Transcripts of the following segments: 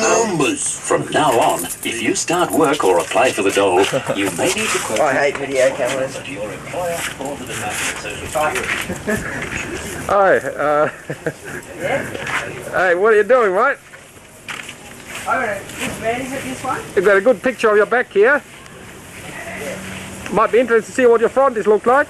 Numbers. From now on, if you start work or apply for the dole, you may need to quote. I hate video cameras. To your employer or to the National Social Security. Hi, hey, what are you doing, mate? Alright, this man is this one? You've got a good picture of your back here. Might be interested to see what your front is look like.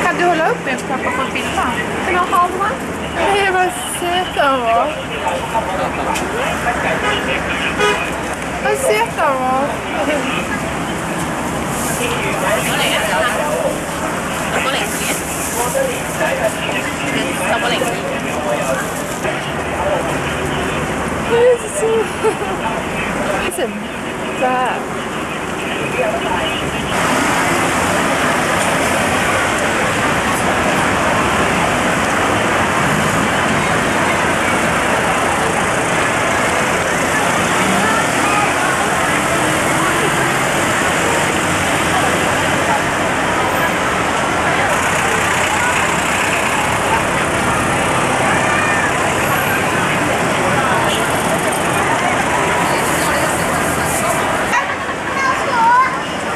Kan du hålla upp en pappa för att filma? Kan du ha halva? Nej, vad söta de var. Vad söta de var. Listen, så här.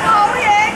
Oh yeah.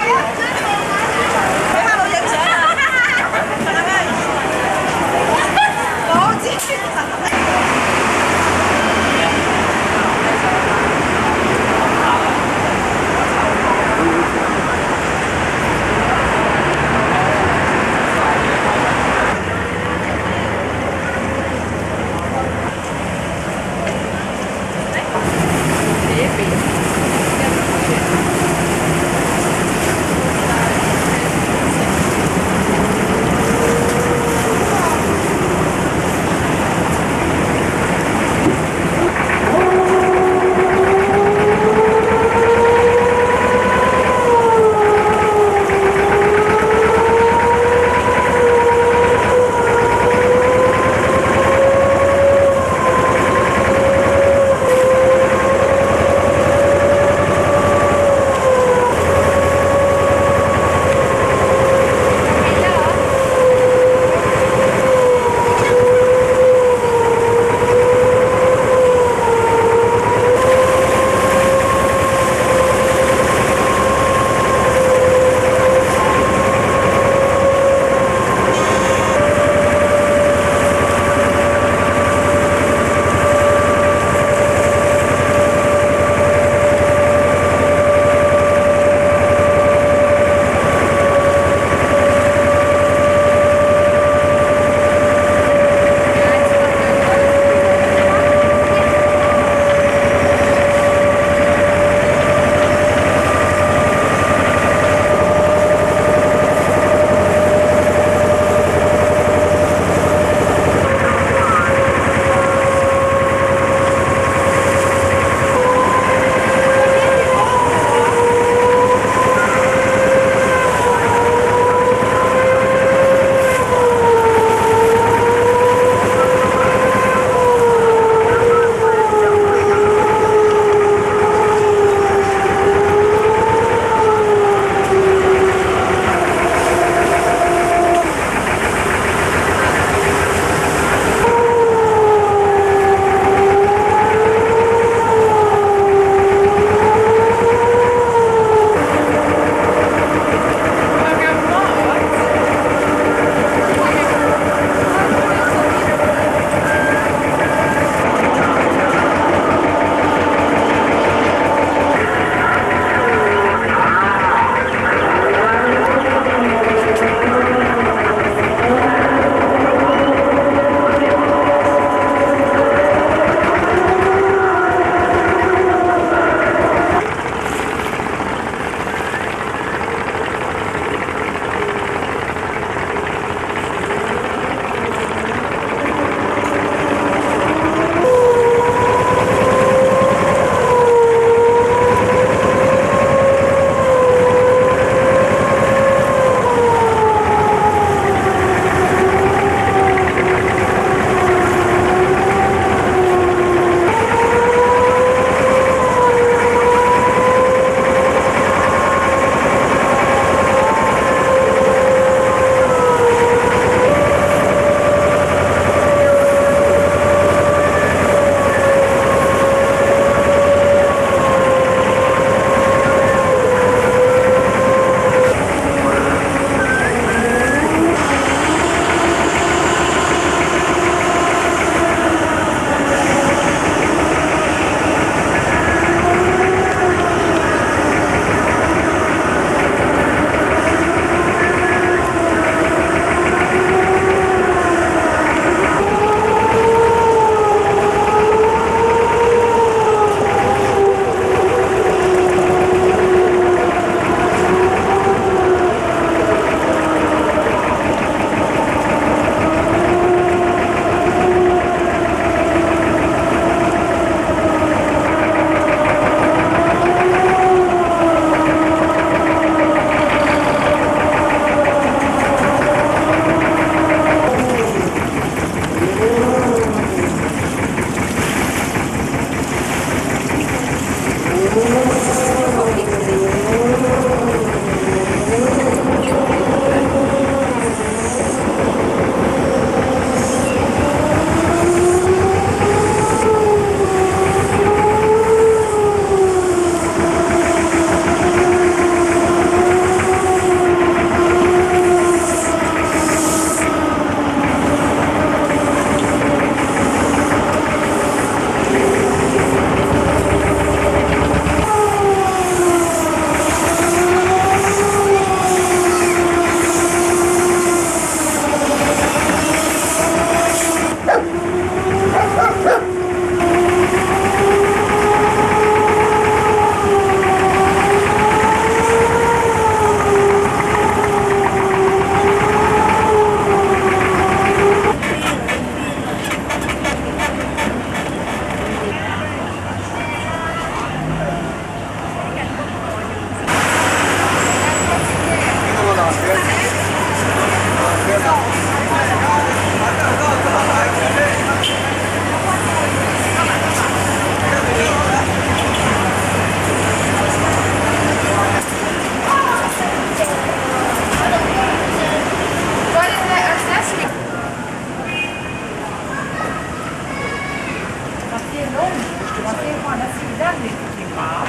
man ser på andra sidan lite typ av.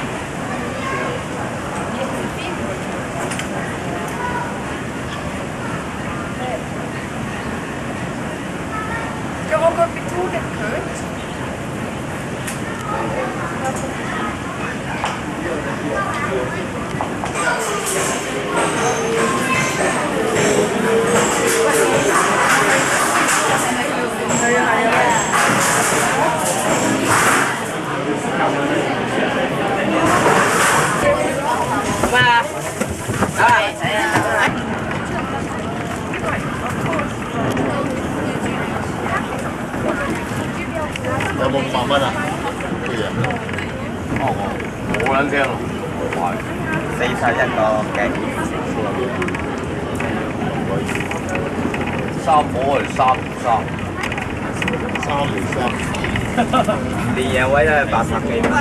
Jättefint. Ska vi åka upp i tornet, Kurt?有冇500蚊啊？個人冇撚驚咯，41個幾， 三火係3條連嘢位都係80幾蚊。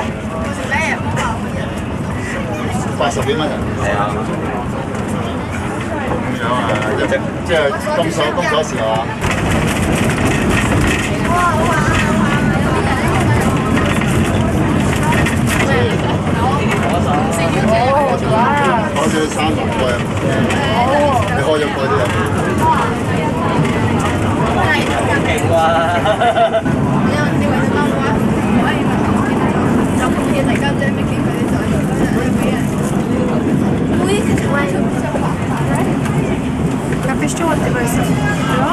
80幾蚊人。係啊，咁樣啊，即係金鎖匙係嘛？開咗3輪蓋啊！你開咗蓋都有。勁喎！ Jag förstår att det var så bra.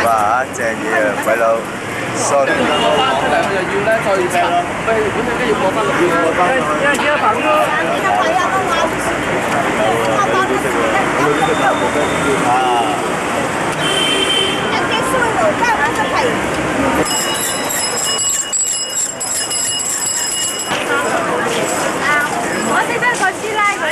哇！正嘢啊，鬼佬，sorry。我識得個師奶佢。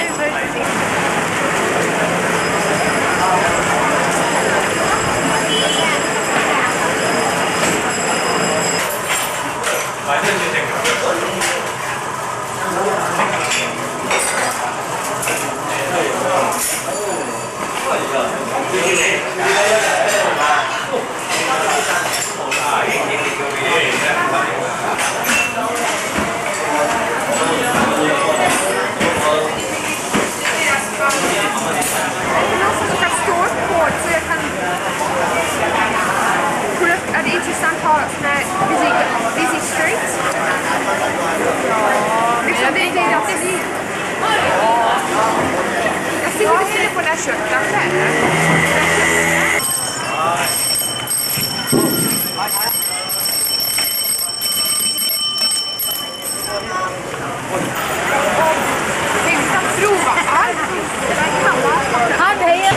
Intressant parts med busy streets. Liksom det är det jag ser. Jag ser hur det ser ut på den här köttet. Tänkte att prova allt. Han är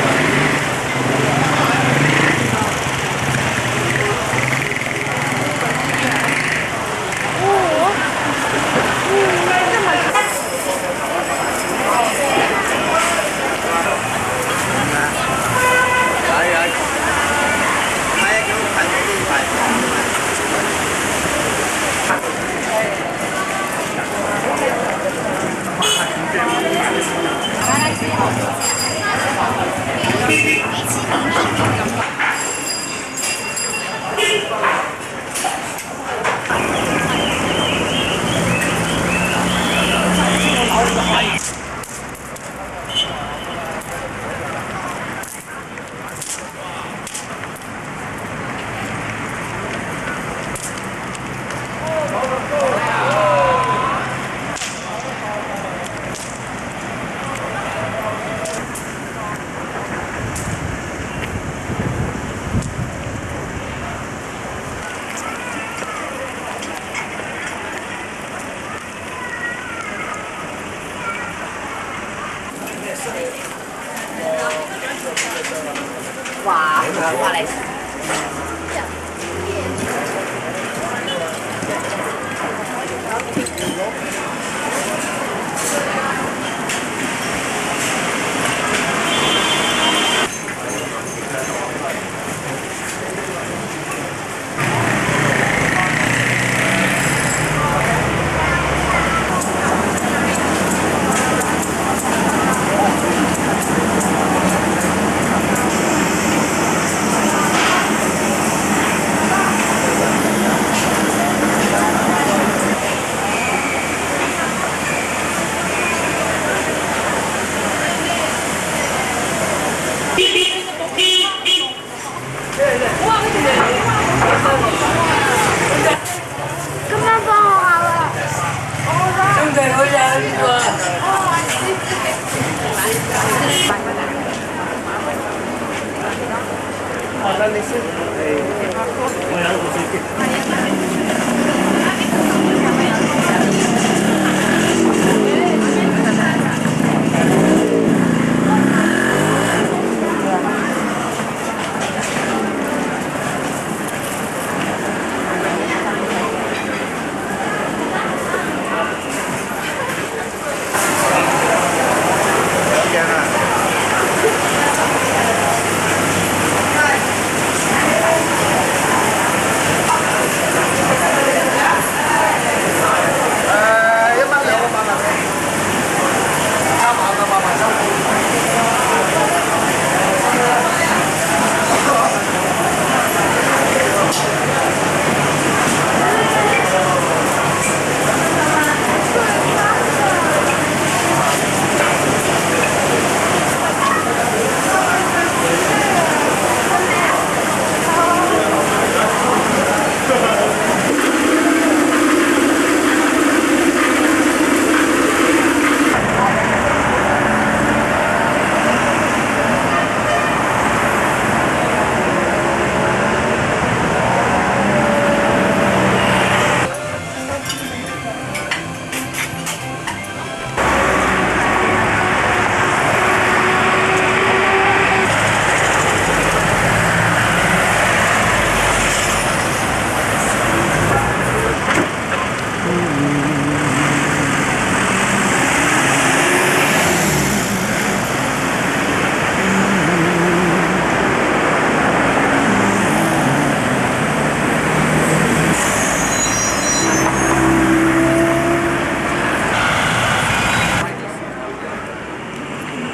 哇，法嚟。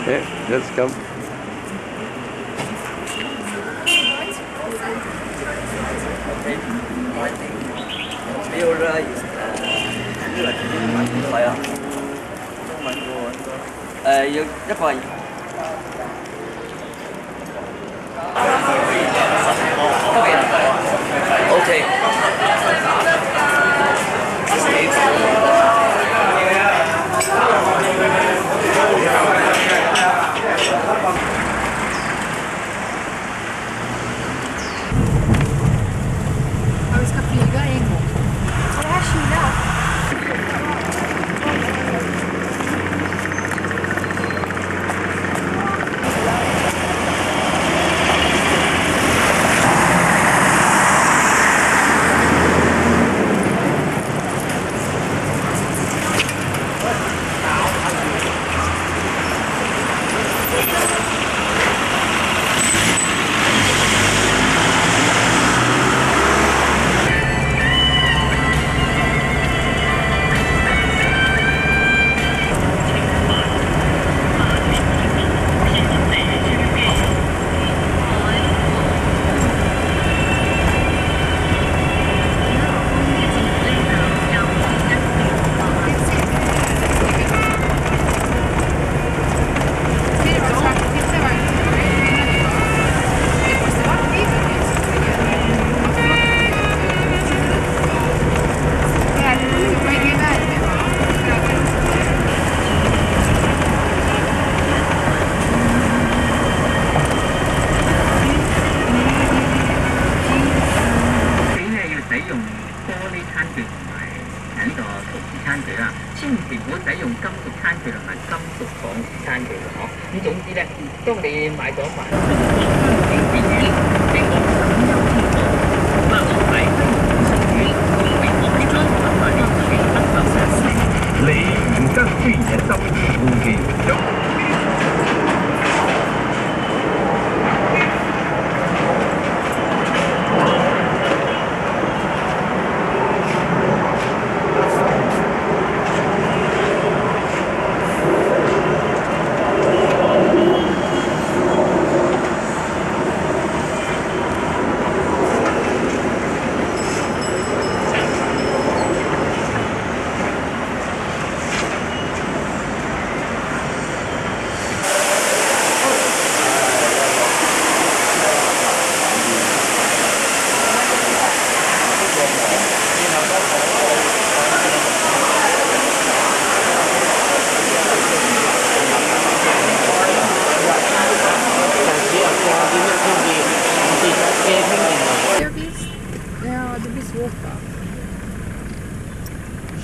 Okay, let's come. Liêu rơi là tiếng Mạnh như vậy à? Tiếng Mạnh của rất là ok. Ja, vi ska flyga en gång. Och det här Kina.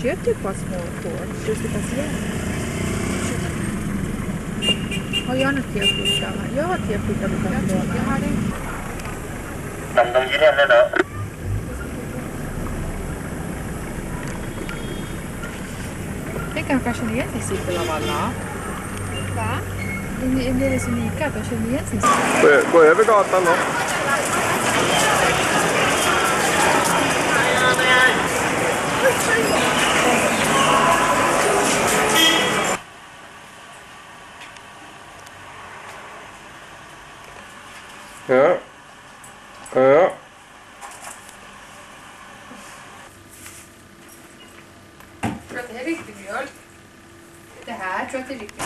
Köp typ bara små tår. Du ska passera. Har jag något te-skjorta? Jag har te-skjorta du kan låna. Jag har det. Det kan kanske känna igen sin cykel av alla. Va? Det är så lika att jag känner igen sin cykel. Gå över gatan då. Ja. Ja. Tror att det är riktig mjölk. Det här tror jag att det är riktigt.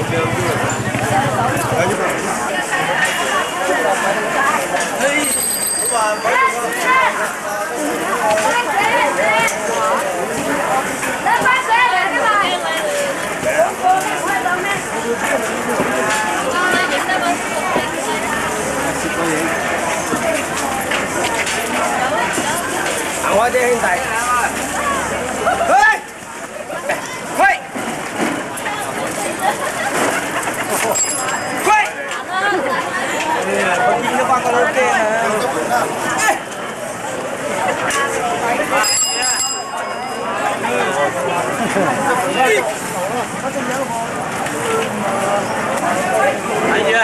行開啲兄弟。喂！喂！喂！我見到翻個老驚啊！睇住啊！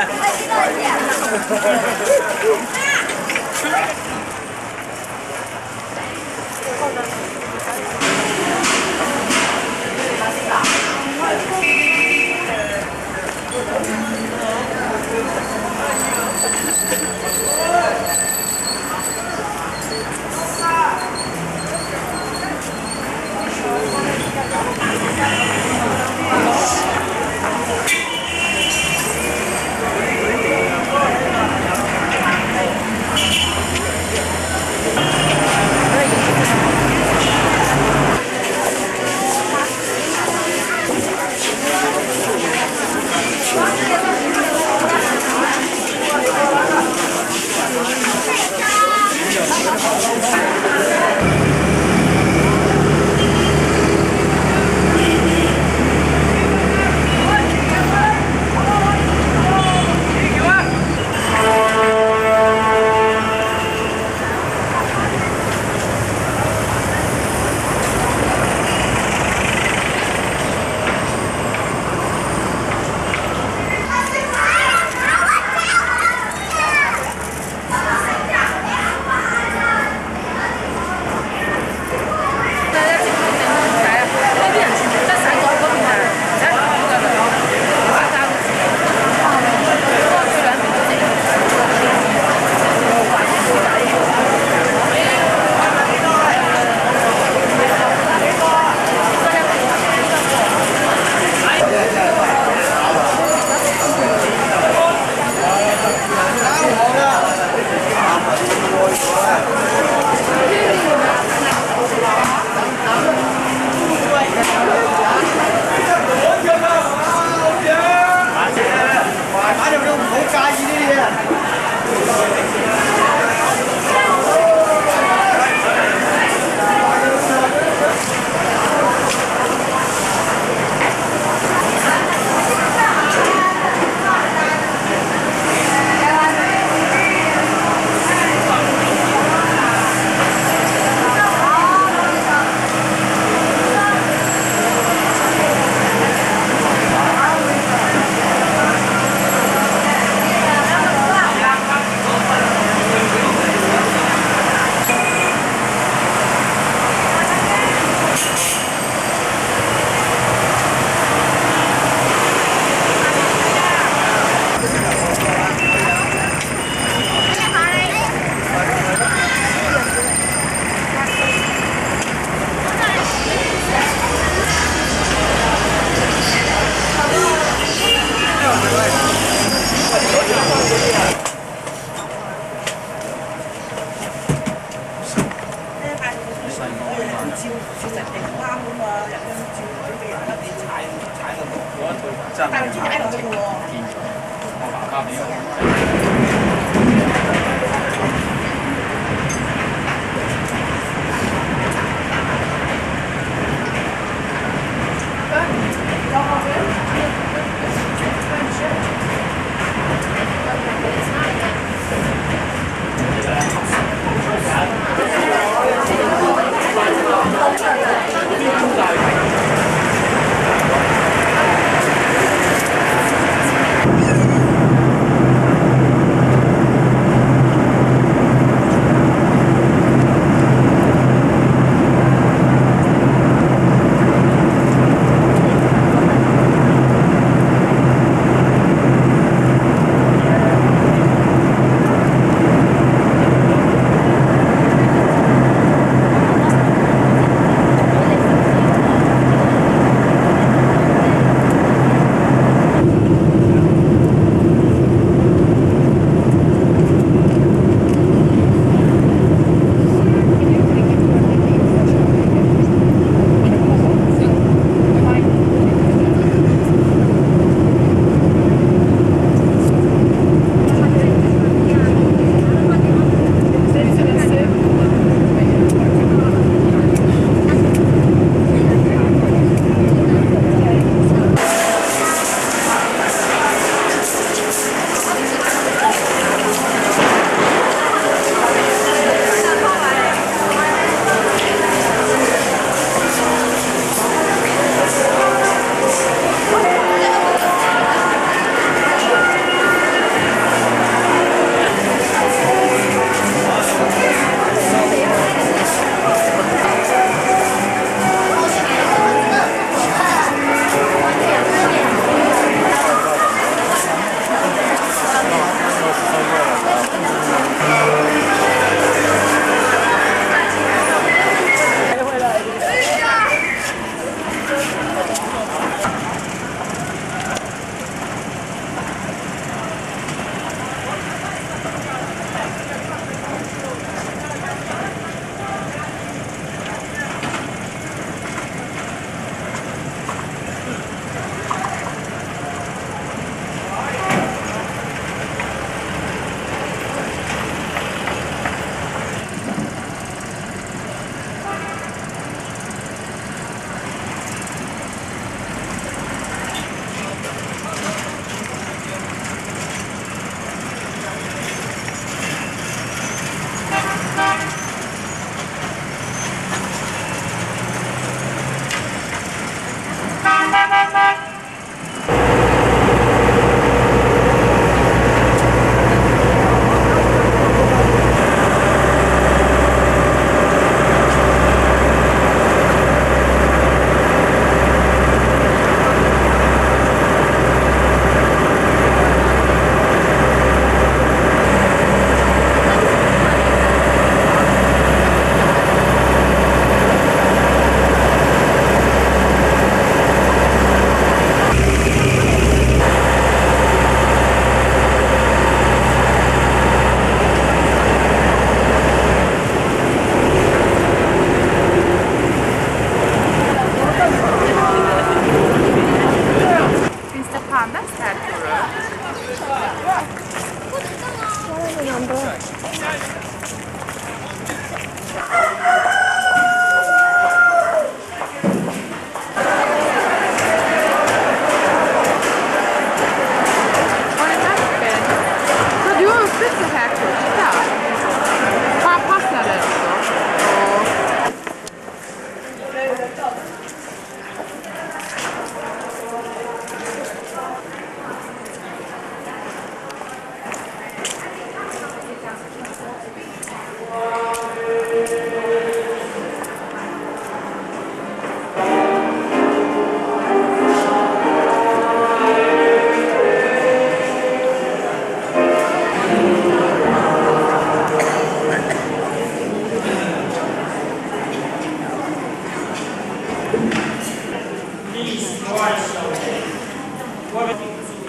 注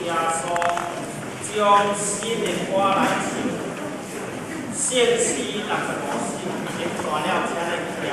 压缩，将新的花来浸，限期65时，已经抓了车的量。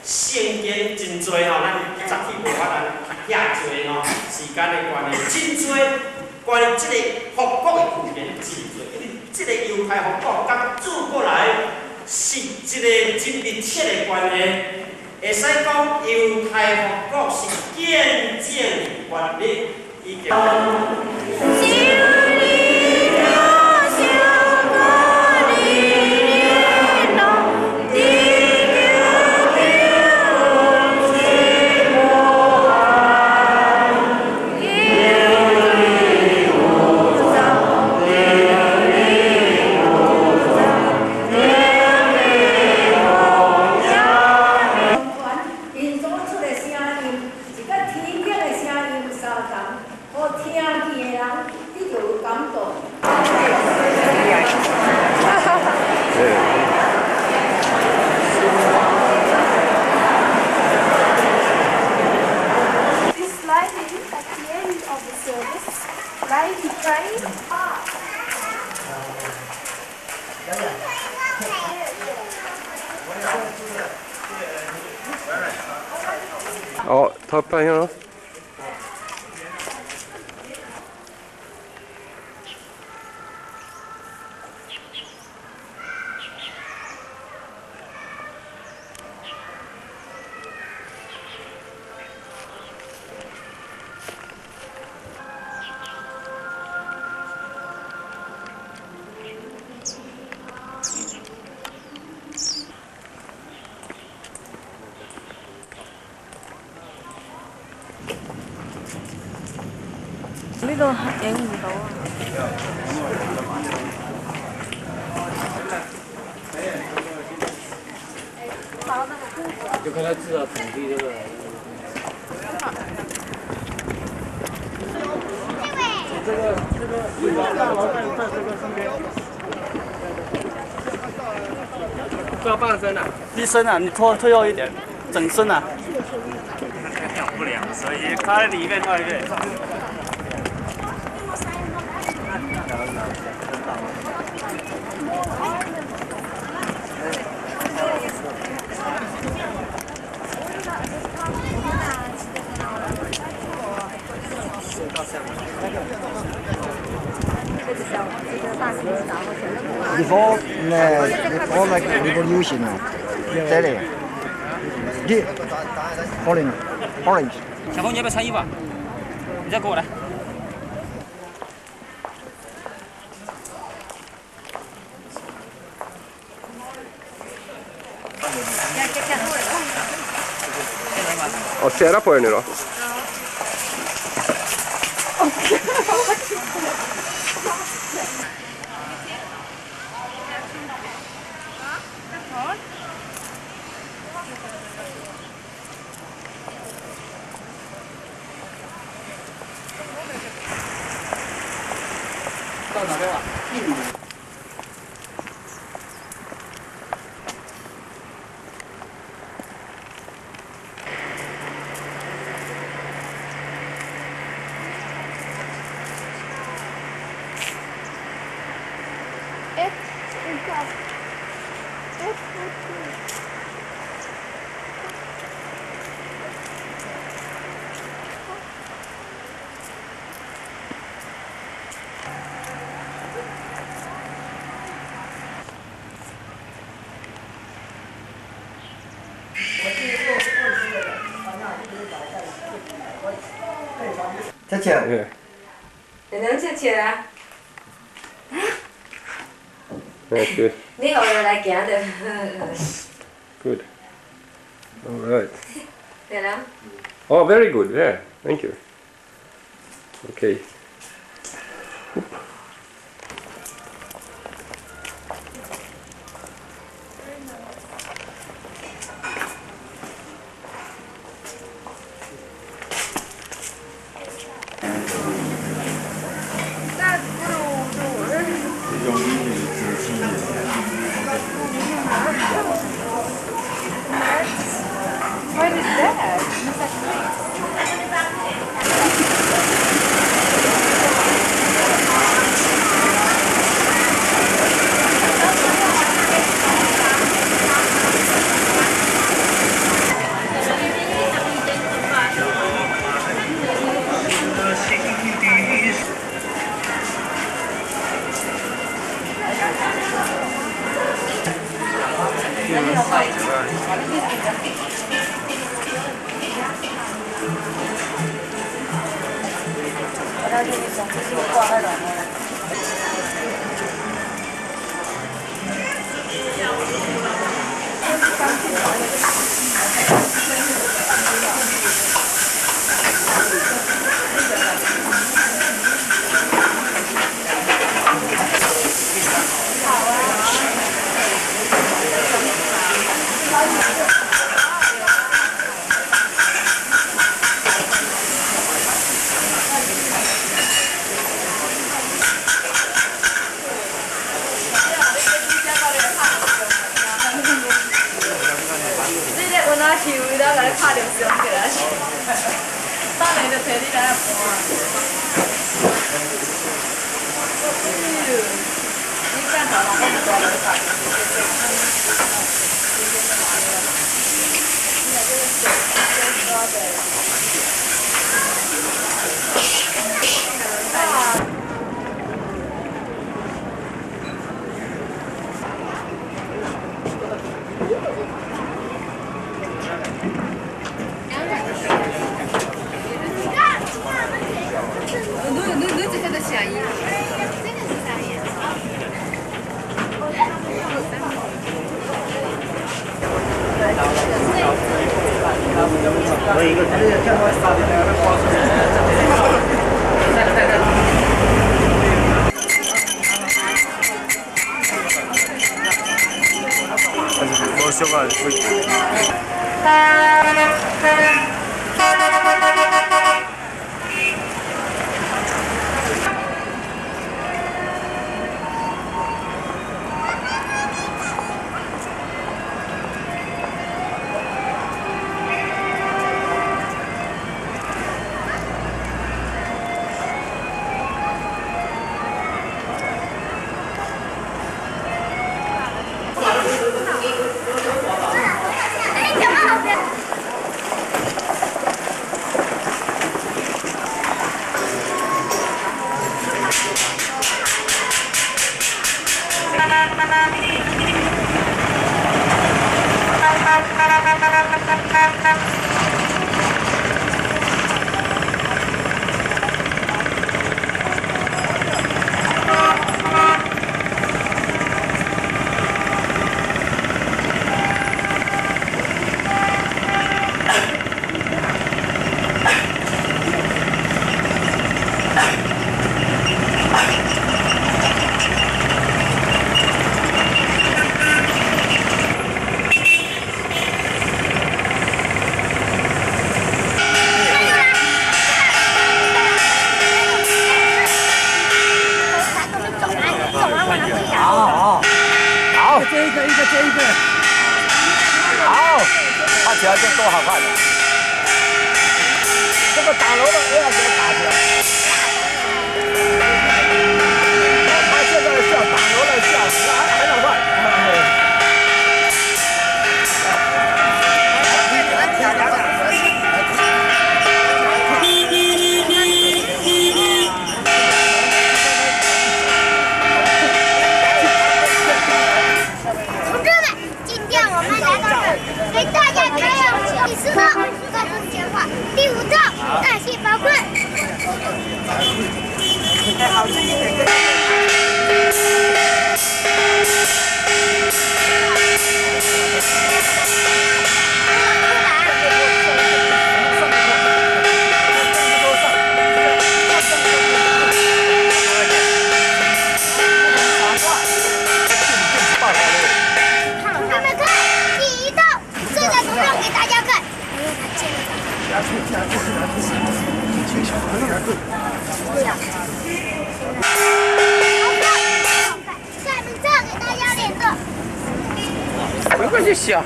圣经真多吼，咱早起无法读遐多吼，时间的关系，真多关于即个复国的预言真多，因为即个犹太复国甲转过来是一个真密切的关系，会使讲犹太复国是见证原理已经。Ja, ta upp pengarna.呢度影唔到啊！就看他知道土地这个。下半身啊，一身啊，你退后一点，整身啊。跳不了，所以靠在里面，靠里面。Before like revolution, Delhi, orange. 小红，你要不要穿衣服？你再跟我来。Och sära på er nu då. 到哪边了？再见。 Yeah. 能吃吃啊？ That's good. 你后来来行的， Good. All right. 对啦。 Oh, very good. Yeah. Thank you. Okay. What is that? 起来就多好看了。这个打楼的也要给它打起来。他现在的笑，打楼的笑，很好看。同志们，今天我们来到这儿，给大家开放第4套高中简化，第5套大气宝棍。同志们看，第1套正在从上给大家看，不用拿镜下面再给大家练个。没关系，小。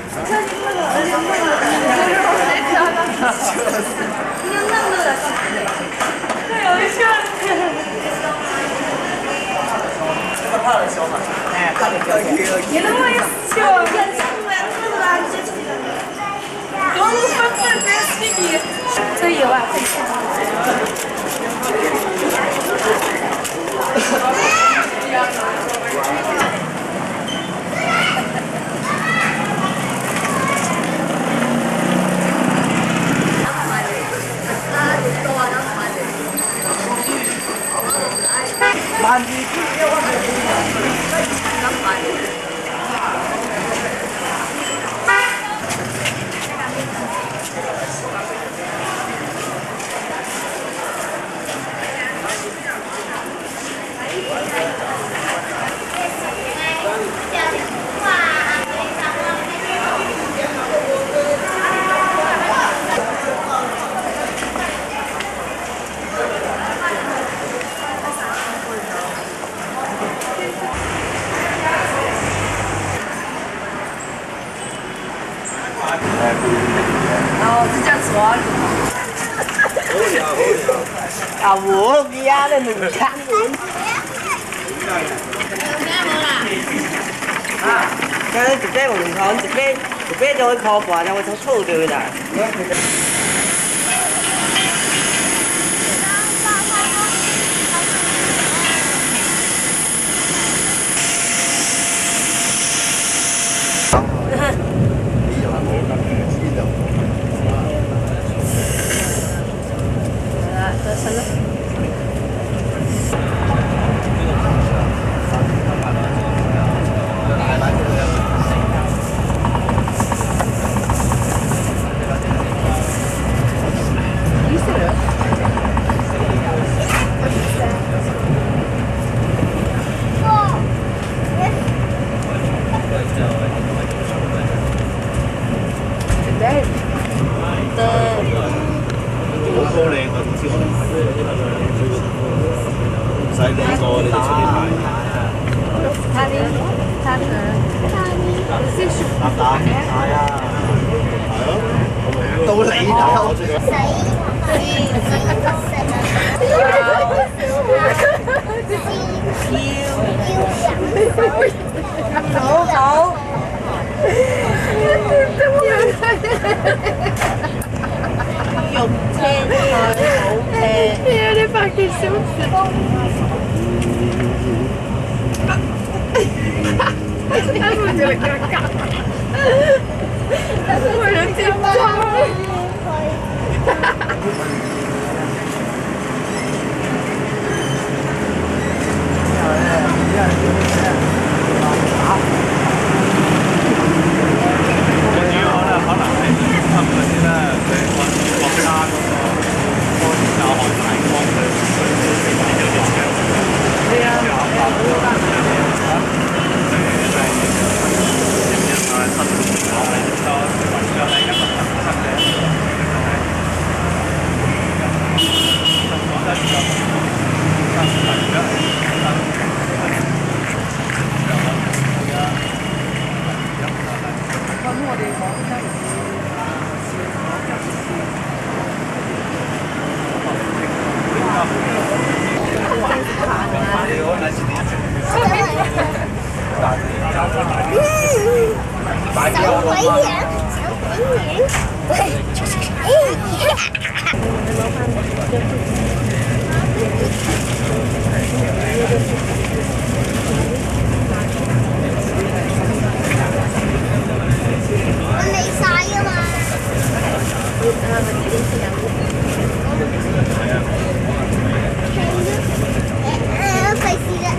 这有啊。啊，我家的农场。刚才一杯黄汤，一杯就会烤半，然后从臭掉回来。我没啥用啊。费事啦。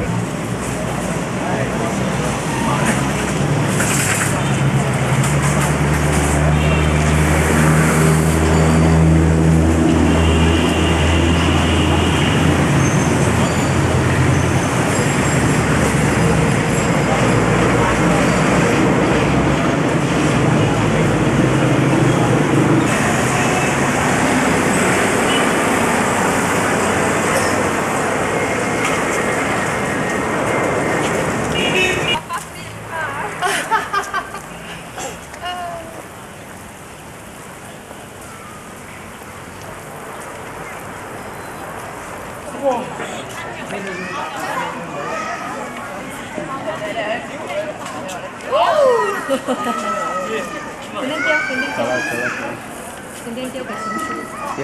肯定丢给谁吃？丢。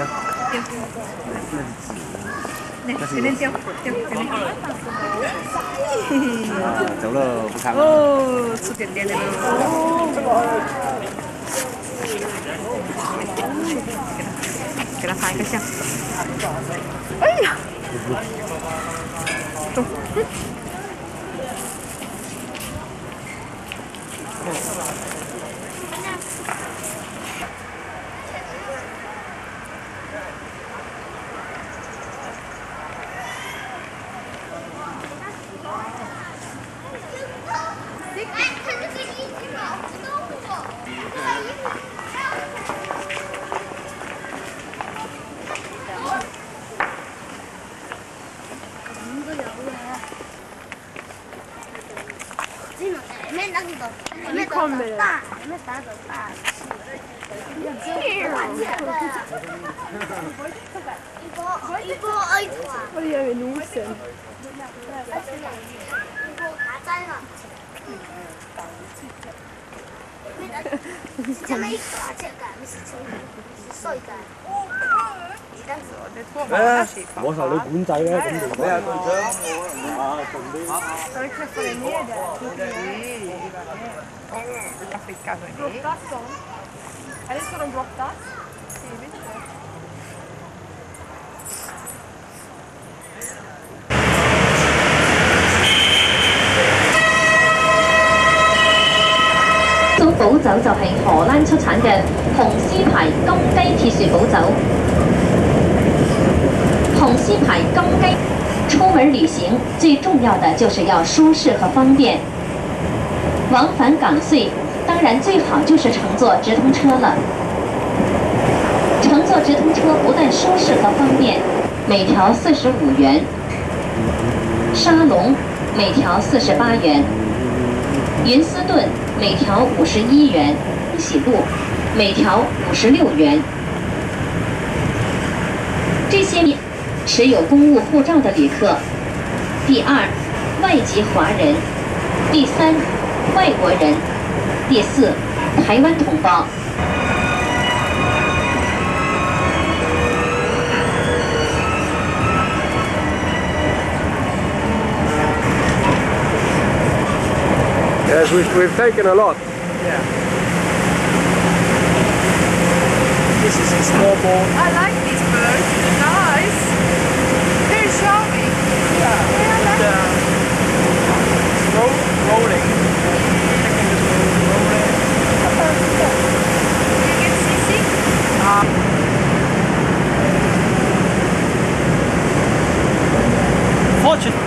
那肯定丢，肯定。走了，不看了。哦，吃点点的喽。给他拍一个相。哎呀！走。我哋以為腦神。我受你管制咧，咁就咩啊？隊長，種寶酒就係荷蘭出產嘅紅絲牌金雞鐵樹寶酒。紅絲牌金雞，出門旅行最重要的就是要舒適和方便。往返港穗，當然最好就是乘坐直通車了。乘坐直通車不但舒適和方便，每條45元；沙龍每條48元；雲斯頓每條51元；喜路每條56元。这些持有公务护照的旅客。第二，外籍华人。第三，外国人。第四，台湾同胞。Yes, we've taken a lot. Yeah. This is a small boat. I like these birds. They're nice. Very charming. Yeah. It's rolling. Do you get seasick? Fortunately.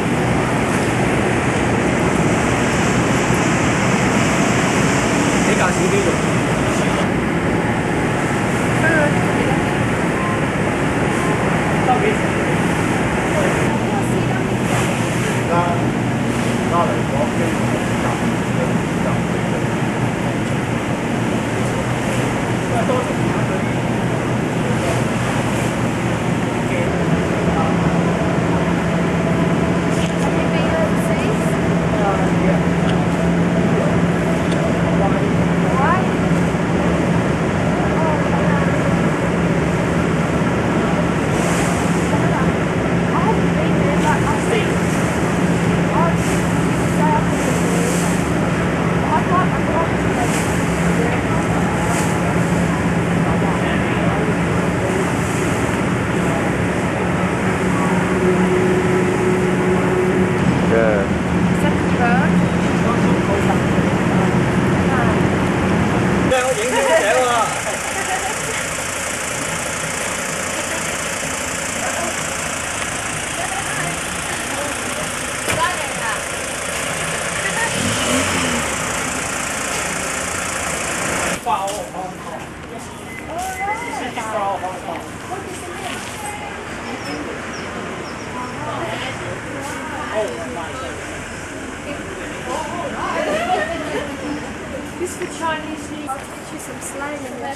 This for Chinese New Year. I'll teach you some slang in there.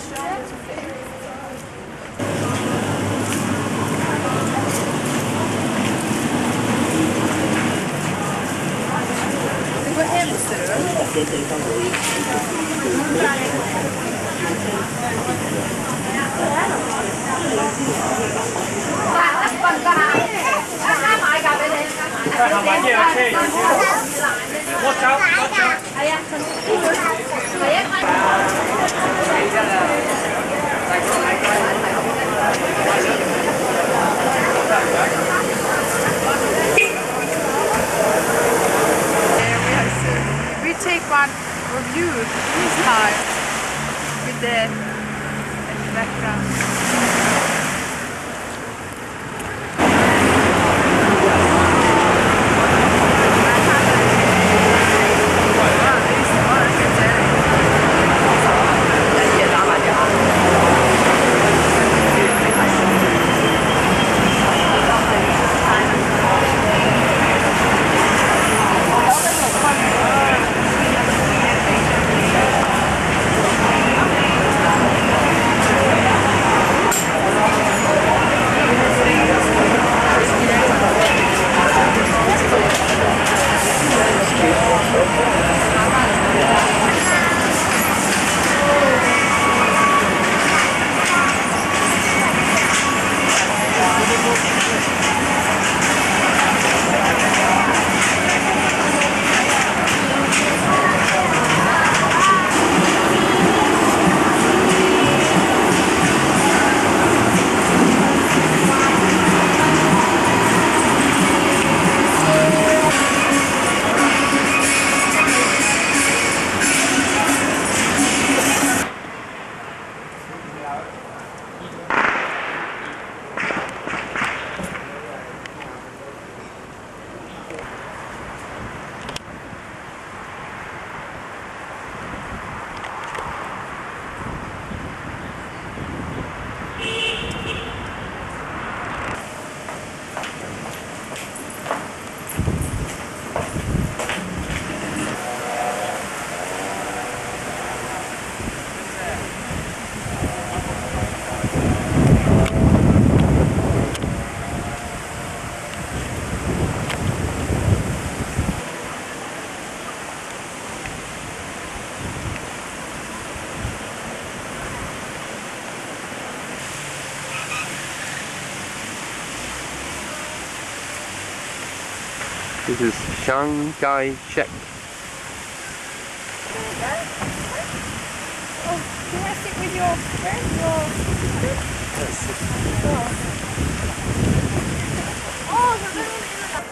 Vad hemskt du? We take one review this time with the background. This is Chiang Kai-shek. Oh, can I sit with your friend or? Oh, we're going in the...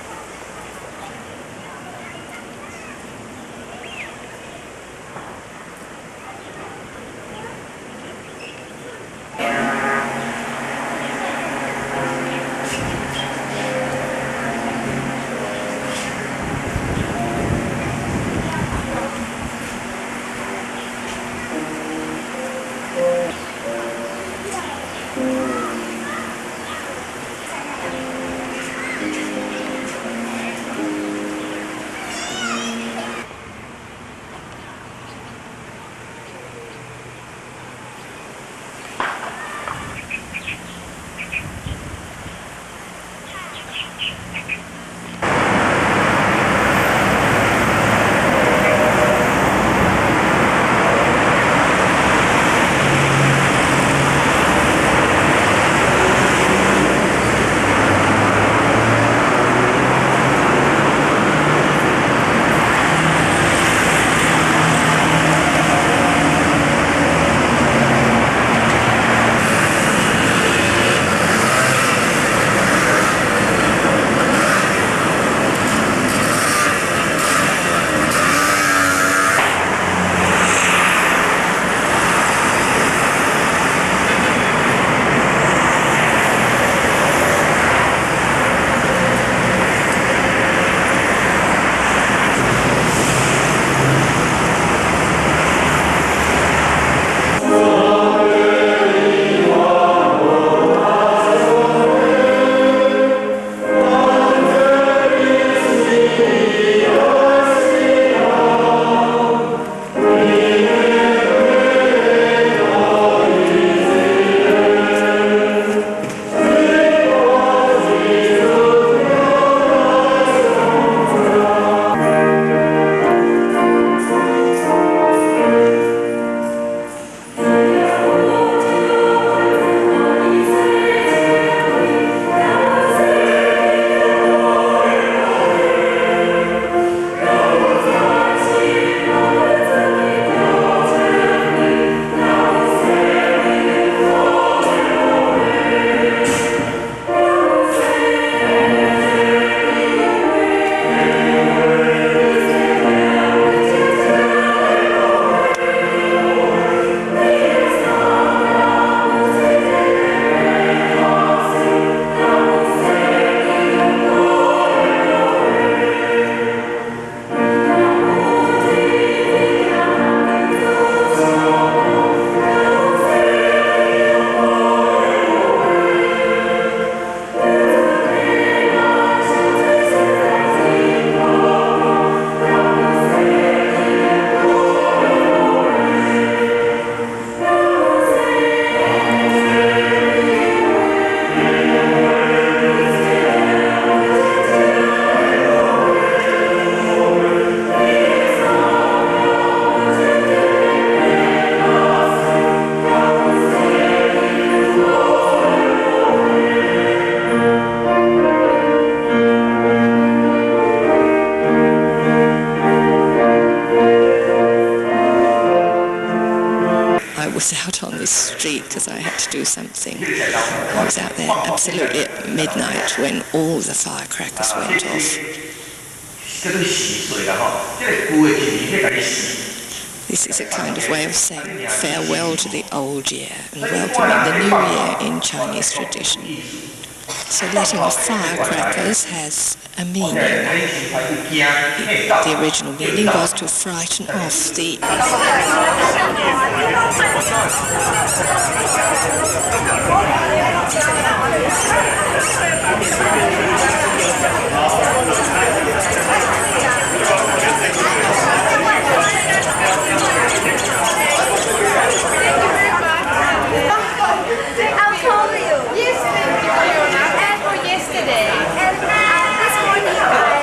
because I had to do something. I was out there absolutely at midnight when all the firecrackers went off. This is a kind of way of saying farewell to the old year and welcoming the new year in Chinese tradition. So letting off firecrackers has a meaning. The original meaning was to frighten off the I'll call you. Yes, thank you, Fiona. And for yesterday. And this morning I found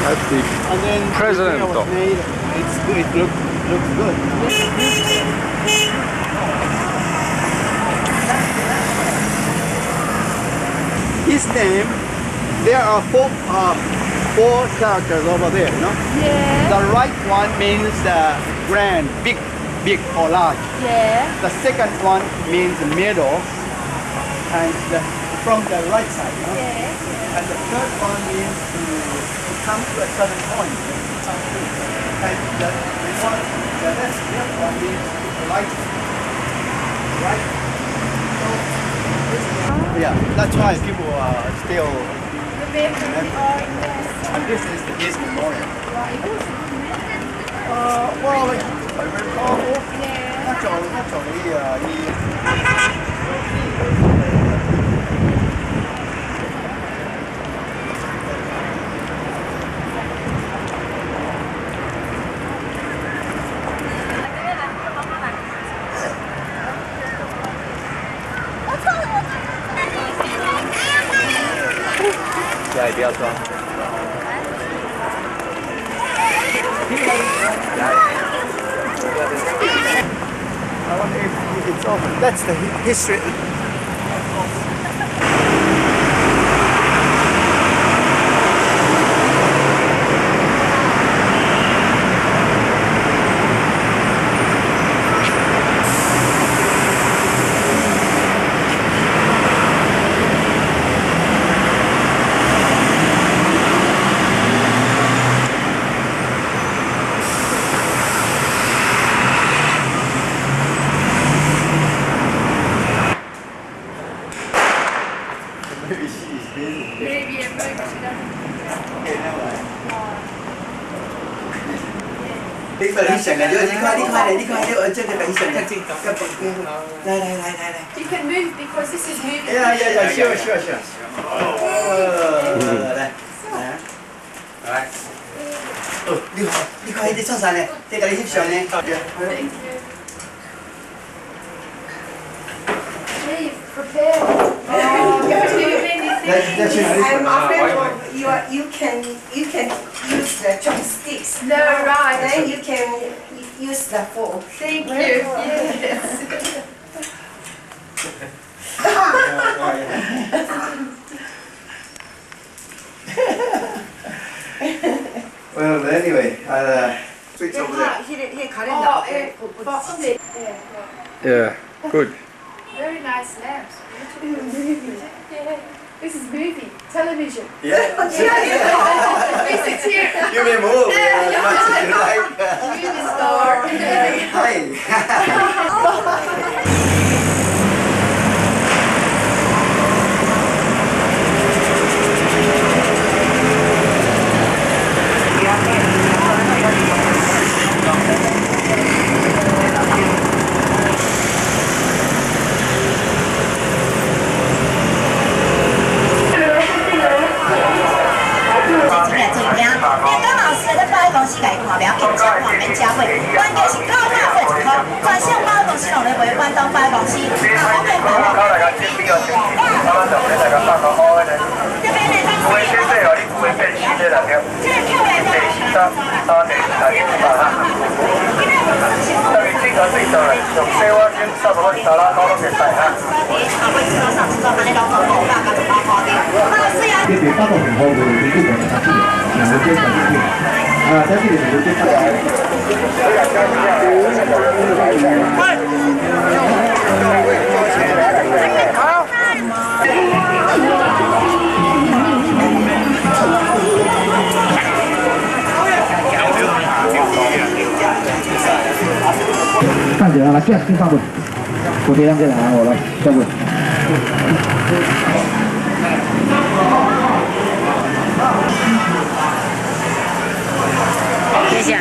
That's the And then president. it was made, it's good. It looks good. His name, there are four characters over there, you know? Yeah. The right one means grand, big or large. Yeah. The second one means middle, and from the right side, you know? Yeah. And the third one means to come to a certain point. And the left one means to right. Yeah, that's why people are still remember. And this is his memorial. Well, like, I recall, I wonder if it's over. That's the history. Maybe she's busy. Maybe she doesn't. Okay, never mind. 你快啲上嚟咗，你快啲，我將佢俾上嚟。嚟。 You can move because this is moving. Yeah, sure. Oh, 你快啲出晒嚟，即係你翕相咧。 Thank you. Hey, prepare. I'm afraid you can use the chopsticks. No, right. Then you can use the fork. Thank you. Yes. Well, anyway, I'll switch over there. He calendar. Yeah, good. Very nice lamps. Yeah. This is movie, television. Yeah. This is here. You may move as much as you like. Movie store. Hi.这边呢，各位先生有你。会变新的啦，对。对，三点开始吧哈。特别这个最早了，从西湾先差不多到啦，到了现在哈。这边八个红包的，你这个啥子？两个接上去啊，在这里就接上来。好。看着啦，这先上不？我这两个人我了，要不？谢谢。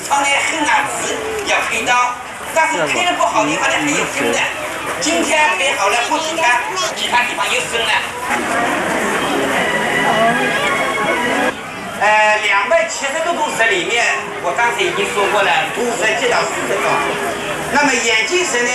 唱的很难吃，要配刀。但是配的不好的地方呢，还有声的。今天配好了，过几天其他地方有声了。270个度声里面，我刚才已经说过了，度声接到40个。那么眼镜声呢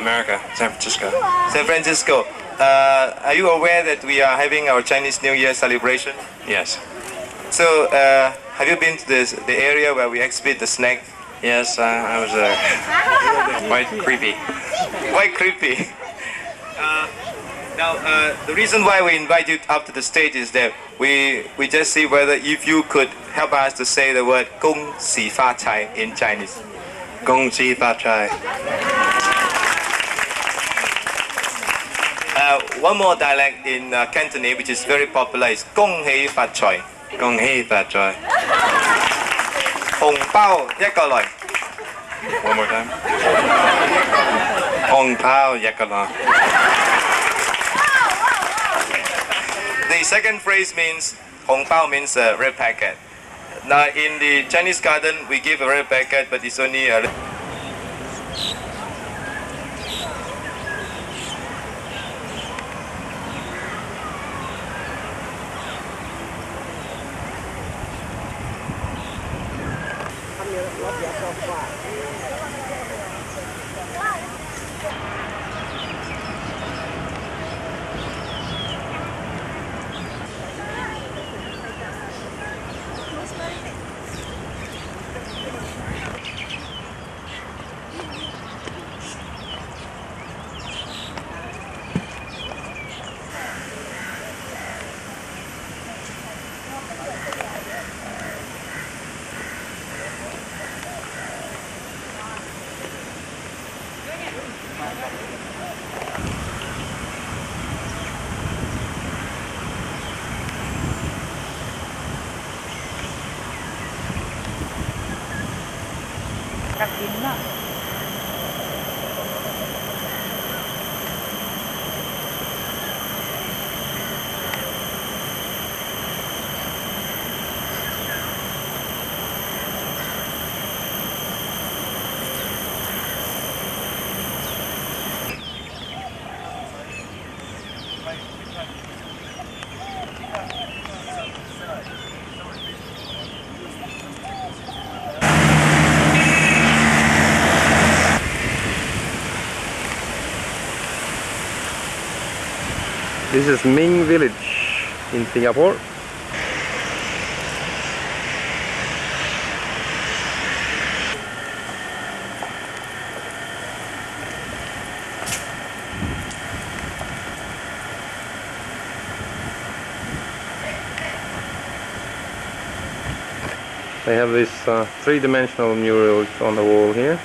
？America, San Francisco. San Francisco. Are you aware that we are having our Chinese New Year celebration? Yes. So, have you been to the area where we exhibit the snake? Yes, I was quite creepy. Quite creepy. Now, the reason why we invite you up to the stage is that we just see whether if you could help us to say the word 恭喜发财 in Chinese. 恭喜发财. One more dialect in Cantonese which is very popular is 恭喜發財. 恭喜發財. 紅包一個來. One more time. 紅包一個來. The second phrase means 紅包 means a red packet. Now in the Chinese garden we give a red packet, but it's only a This is Ming Village in Singapore. They have this three-dimensional murals on the wall here.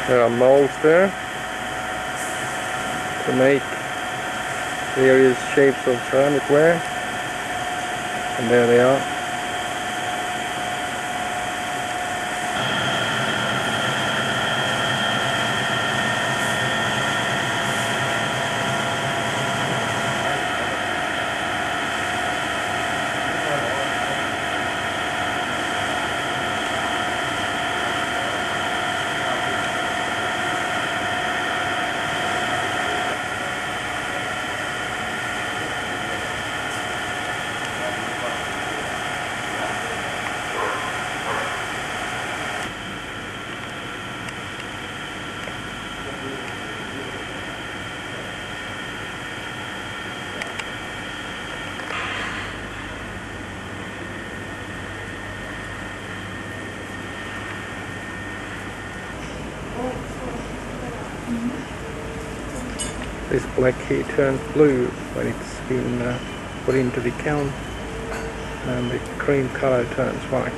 There are molds there to make various shapes of ceramic ware, and there they are. This black heat turns blue when it's been put into the kiln, and the cream color turns white.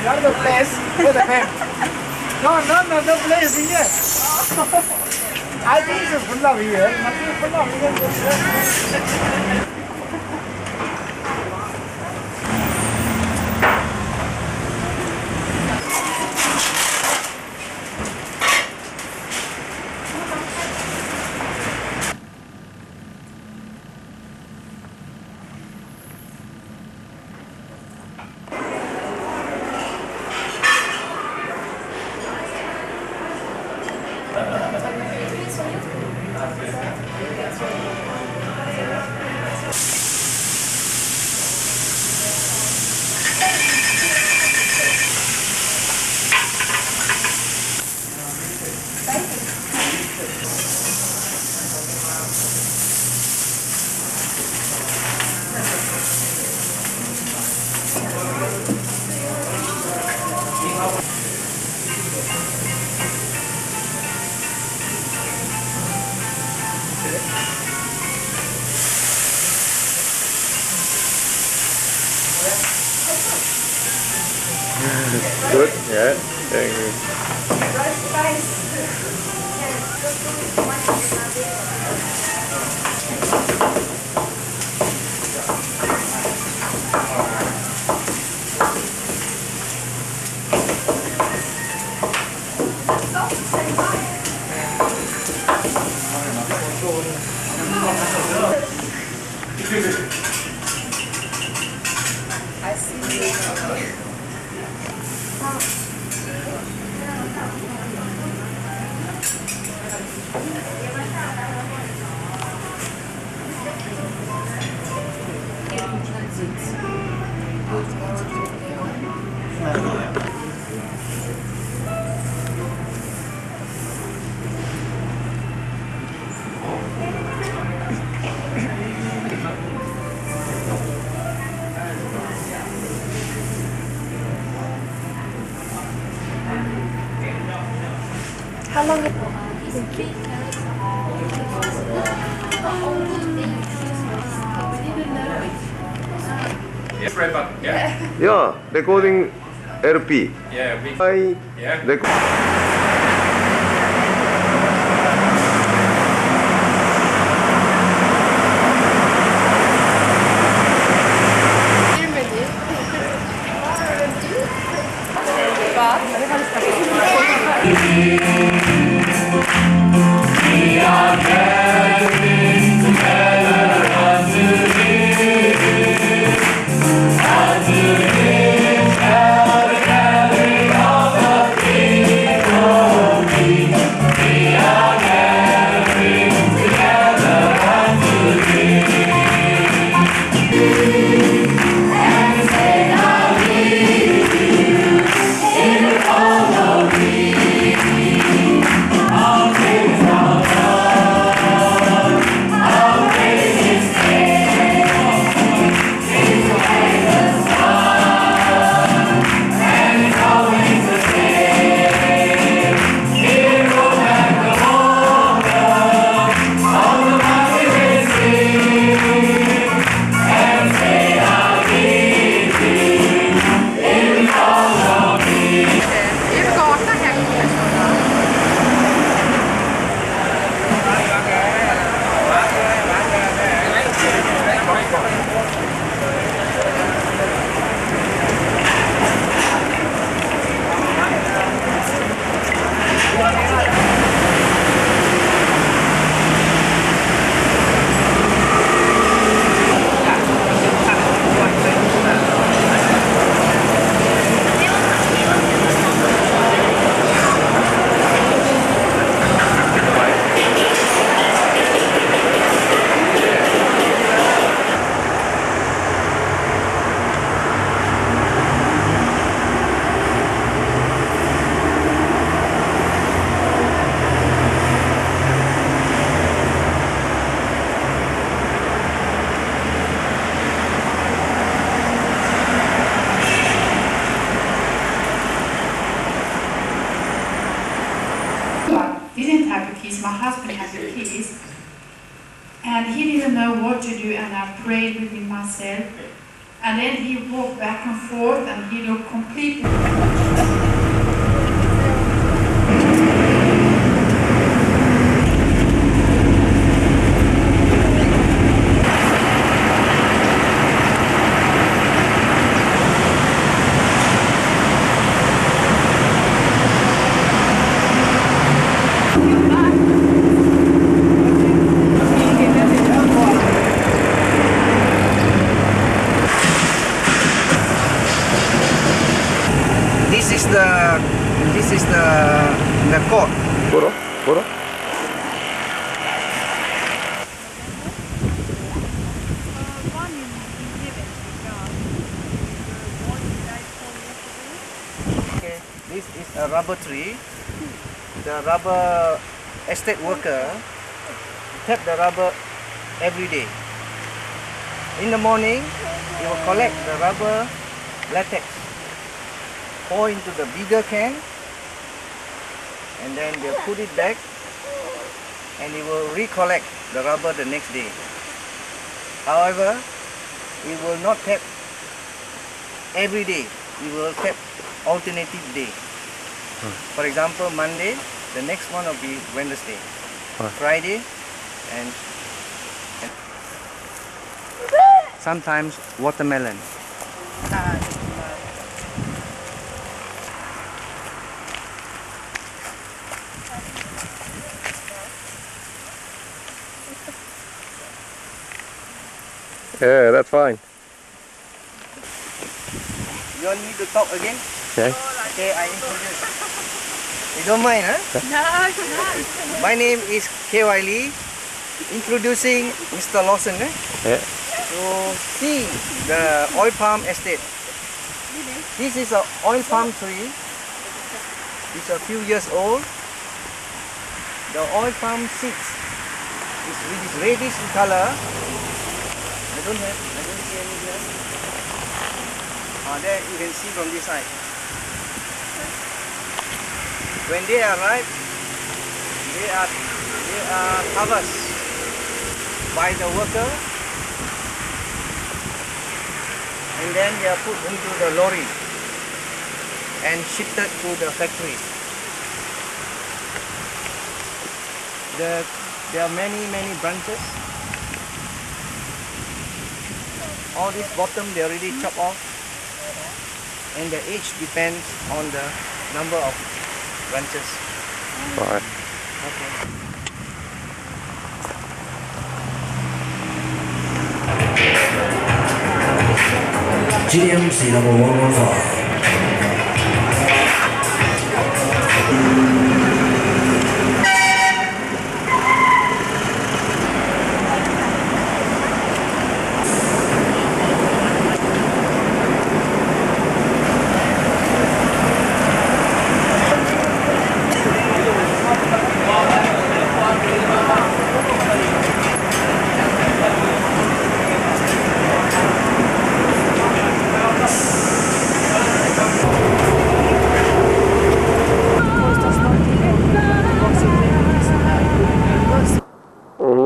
Not the place with the pen. No, the place here. I think it's full of here. Nothing full of here. Good, yeah, very good. I see. Yeah, right, but yeah. Yeah, recording LP. Yeah, we. Yeah. Didn't have the keys, my husband had the keys, and he didn't know what to do, and I prayed within myself, and then he walked back and forth, and he looked completely... This is the court. Photo. Okay, this is a rubber tree. The rubber estate worker tap the rubber every day. In the morning, he will collect the rubber latex, pour into the bigger can, and then they'll put it back, and he will recollect the rubber the next day. However, he will not tap every day. He will tap alternative day. For example, Monday, the next one will be Wednesday, Friday, and sometimes watermelon. Yeah, that's fine. You want me to talk again? Okay. Okay, I introduce. You don't mind, huh? No. My name is K.Y. Lee, introducing Mr. Lawson. Yeah. So, see the oil palm estate. This is an oil palm tree. It's a few years old. The oil palm seeds is reddish in color. I don't see any here. There you can see from this side. When they are ripe, they are harvested by the worker. and then they are put into the lorry and shipped to the factory. There are many branches. All this bottom they already chop off, and the age depends on the number of branches. Right. Okay. GMC number 115.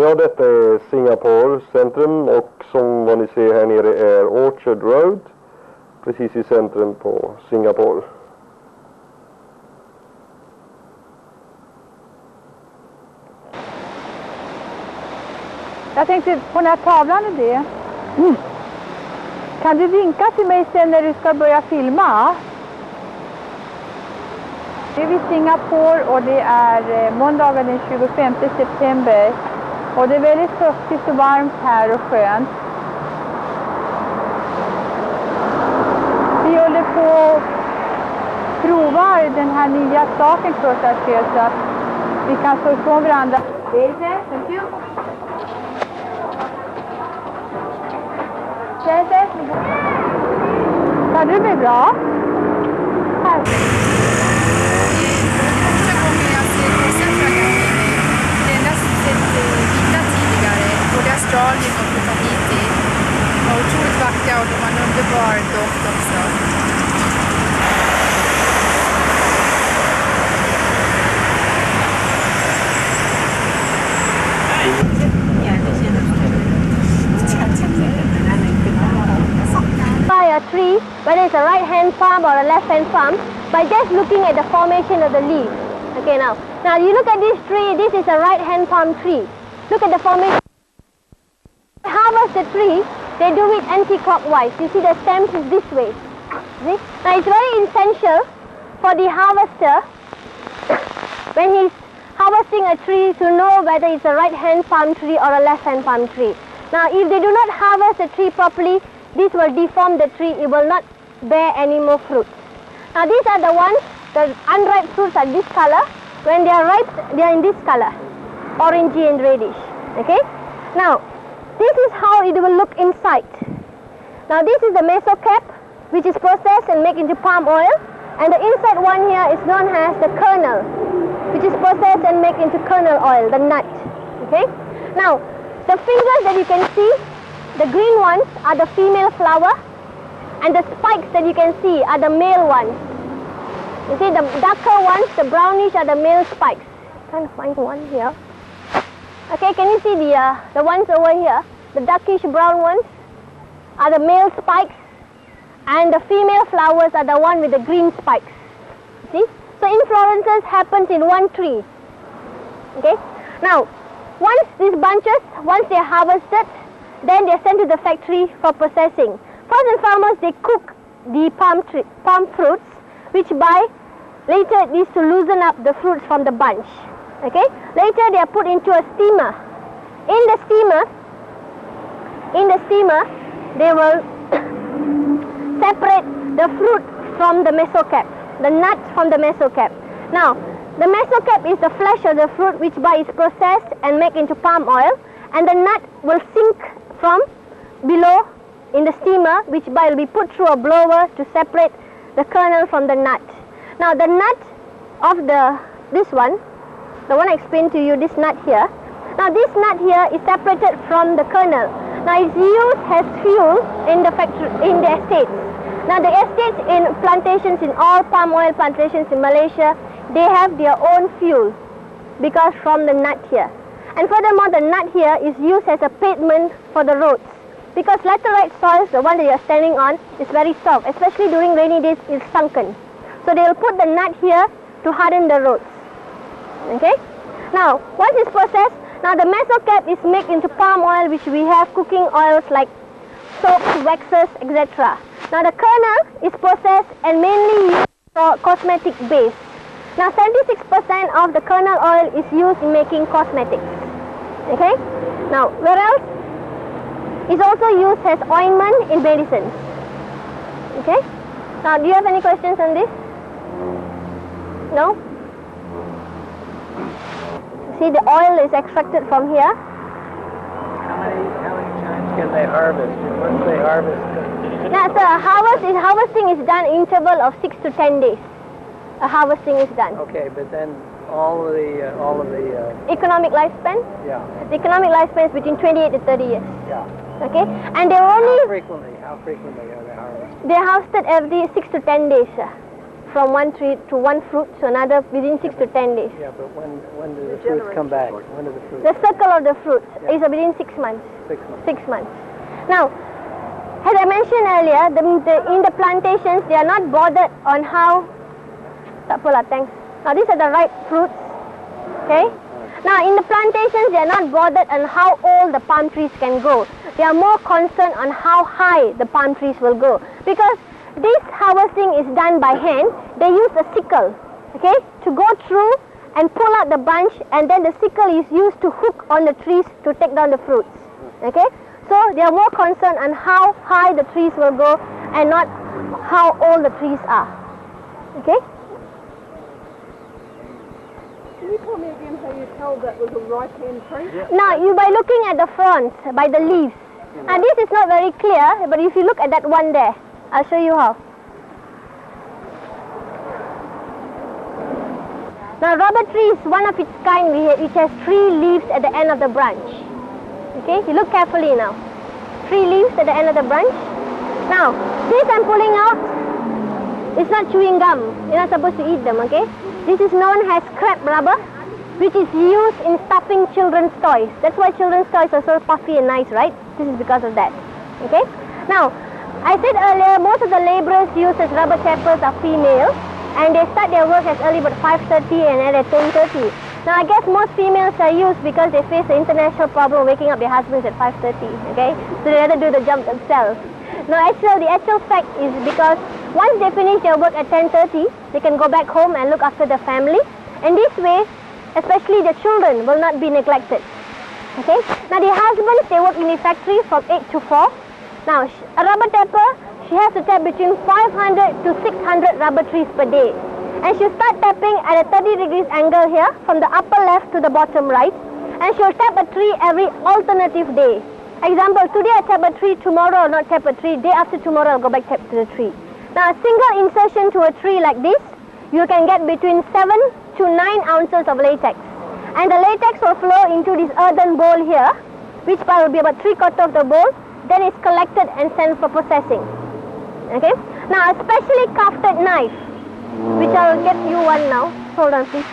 Ja, detta är Singapore centrum och som vad ni ser här nere är Orchard Road, precis i centrum på Singapore. Jag tänkte på den här tavlan är det. Kan du vinka till mig sen när du ska börja filma? Det är vid Singapore och det är måndagen den 25 september. Och det är väldigt fuktigt och varmt här och skönt. Vi håller på att prova den här nya saken för oss så att vi kan stå ifrån varandra. Thank you. Kan du bli bra? Här. Australien och på Tahiti. De var otroligt vackra och de har en underbar doft också. By a tree, whether it's a right hand palm or a left hand palm, by just looking at the formation of the leaves. Okay, now you look at this tree, this is a right hand palm tree. Look at the formation. Harvest the tree, they do it anti-clockwise. You see the stems is this way. See? Now it's very essential for the harvester when he's harvesting a tree to know whether it's a right hand palm tree or a left hand palm tree. Now if they do not harvest the tree properly, this will deform the tree, it will not bear any more fruit. Now these are the ones, the unripe fruits are this color. When they are ripe, they are in this color, orangey and reddish. Okay? Now, this is how it will look inside. Now this is the mesocap, which is processed and made into palm oil, and the inside one here is known as the kernel, which is processed and made into kernel oil, the nut. Okay? Now, the fingers that you can see, the green ones are the female flower, and the spikes that you can see are the male ones. You see the darker ones, the brownish, are the male spikes. Can't find one here. Okay, can you see the ones over here? The darkish brown ones are the male spikes, and the female flowers are the one with the green spikes. See? So inflorescence happens in one tree. Okay? Now, once these bunches, once they are harvested, then they are sent to the factory for processing. First and foremost, they cook the palm fruits, which by later it is to loosen up the fruits from the bunch. Okay? Later they are put into a steamer. In the steamer, they will separate the fruit from the mesocap, the nut from the mesocap. Now, the mesocap is the flesh of the fruit which by is processed and made into palm oil, and the nut will sink from below in the steamer, which by will be put through a blower to separate the kernel from the nut. Now, the nut of this one, the one I explained to you, this nut here. Now this nut here is separated from the kernel. Now it's used as fuel in the factory, in the estates. Now the estates in plantations, in all palm oil plantations in Malaysia, they have their own fuel because from the nut here. And furthermore, the nut here is used as a pavement for the roads. because laterite soil, the one that you are standing on, is very soft, especially during rainy days, it's sunken. So they will put the nut here to harden the roads. Okay? Now, once it's processed, now the mesocap is made into palm oil, which we have cooking oils like soaps, waxes, etc. Now the kernel is processed and mainly used for cosmetic base. Now 76% of the kernel oil is used in making cosmetics. Okay? Now, where else? It's also used as ointment in medicines. Okay? Now, do you have any questions on this? No? See, the oil is extracted from here. How many times can they harvest? Once they harvest, Now, so harvesting is done in interval of 6 to 10 days. A harvesting is done. okay, but then all of the Economic lifespan? yeah, The economic lifespan is between 28 to 30 years. yeah. Okay? And they only How frequently are they harvested? they harvested every 6 to 10 days. From one tree to one fruit to another within 6 to 10 days. Yeah, but when do the fruits come back? When do the fruits? The circle of the fruits is within 6 months. 6 months. 6 months. Now, as I mentioned earlier, in the plantations, they are not bothered on how. Thanks. Now, these are the ripe fruits. Okay. Now, in the plantations, they are not bothered on how old the palm trees can go. They are more concerned on how high the palm trees will go, because this harvesting is done by hand. They use a sickle, okay, to go through and pull out the bunch, and then the sickle is used to hook on the trees to take down the fruits. Okay, so they are more concerned on how high the trees will go and not how old the trees are. Okay. Can you tell me again how you tell that was a right-hand tree? Now, by looking at the fronds, by the leaves. And this is not very clear, but if you look at that one there, I'll show you how. Now, rubber tree is one of its kind which has 3 leaves at the end of the branch. Okay, you look carefully now. 3 leaves at the end of the branch. Now, this I'm pulling out, it's not chewing gum. You're not supposed to eat them, okay? This is known as scrap rubber, which is used in stuffing children's toys. That's why children's toys are so puffy and nice, right? This is because of that. Okay? Now, I said earlier, most of the laborers used as rubber tappers are female, and they start their work as early about 5:30 and end at 10:30. Now, I guess most females are used because they face the international problem of waking up their husbands at 5:30, okay? So they rather do the job themselves. Now, the actual fact is because once they finish their work at 10:30, they can go back home and look after their family. And this way, especially the children will not be neglected. Okay? Now, the husbands, they work in the factory from 8 to 4. Now, a rubber tapper, she has to tap between 500 to 600 rubber trees per day. And she'll start tapping at a 30 degrees angle here, from the upper left to the bottom right. And she'll tap a tree every alternative day. Example, today I tap a tree, tomorrow I'll not tap a tree, day after tomorrow I'll go back tap to the tree. Now, a single insertion to a tree like this, you can get between 7 to 9 ounces of latex. And the latex will flow into this earthen bowl here, which part will be about 3/4 of the bowl. Then it's collected and sent for processing. Okay? Now, a specially crafted knife, which I'll get you one now. Hold on, please.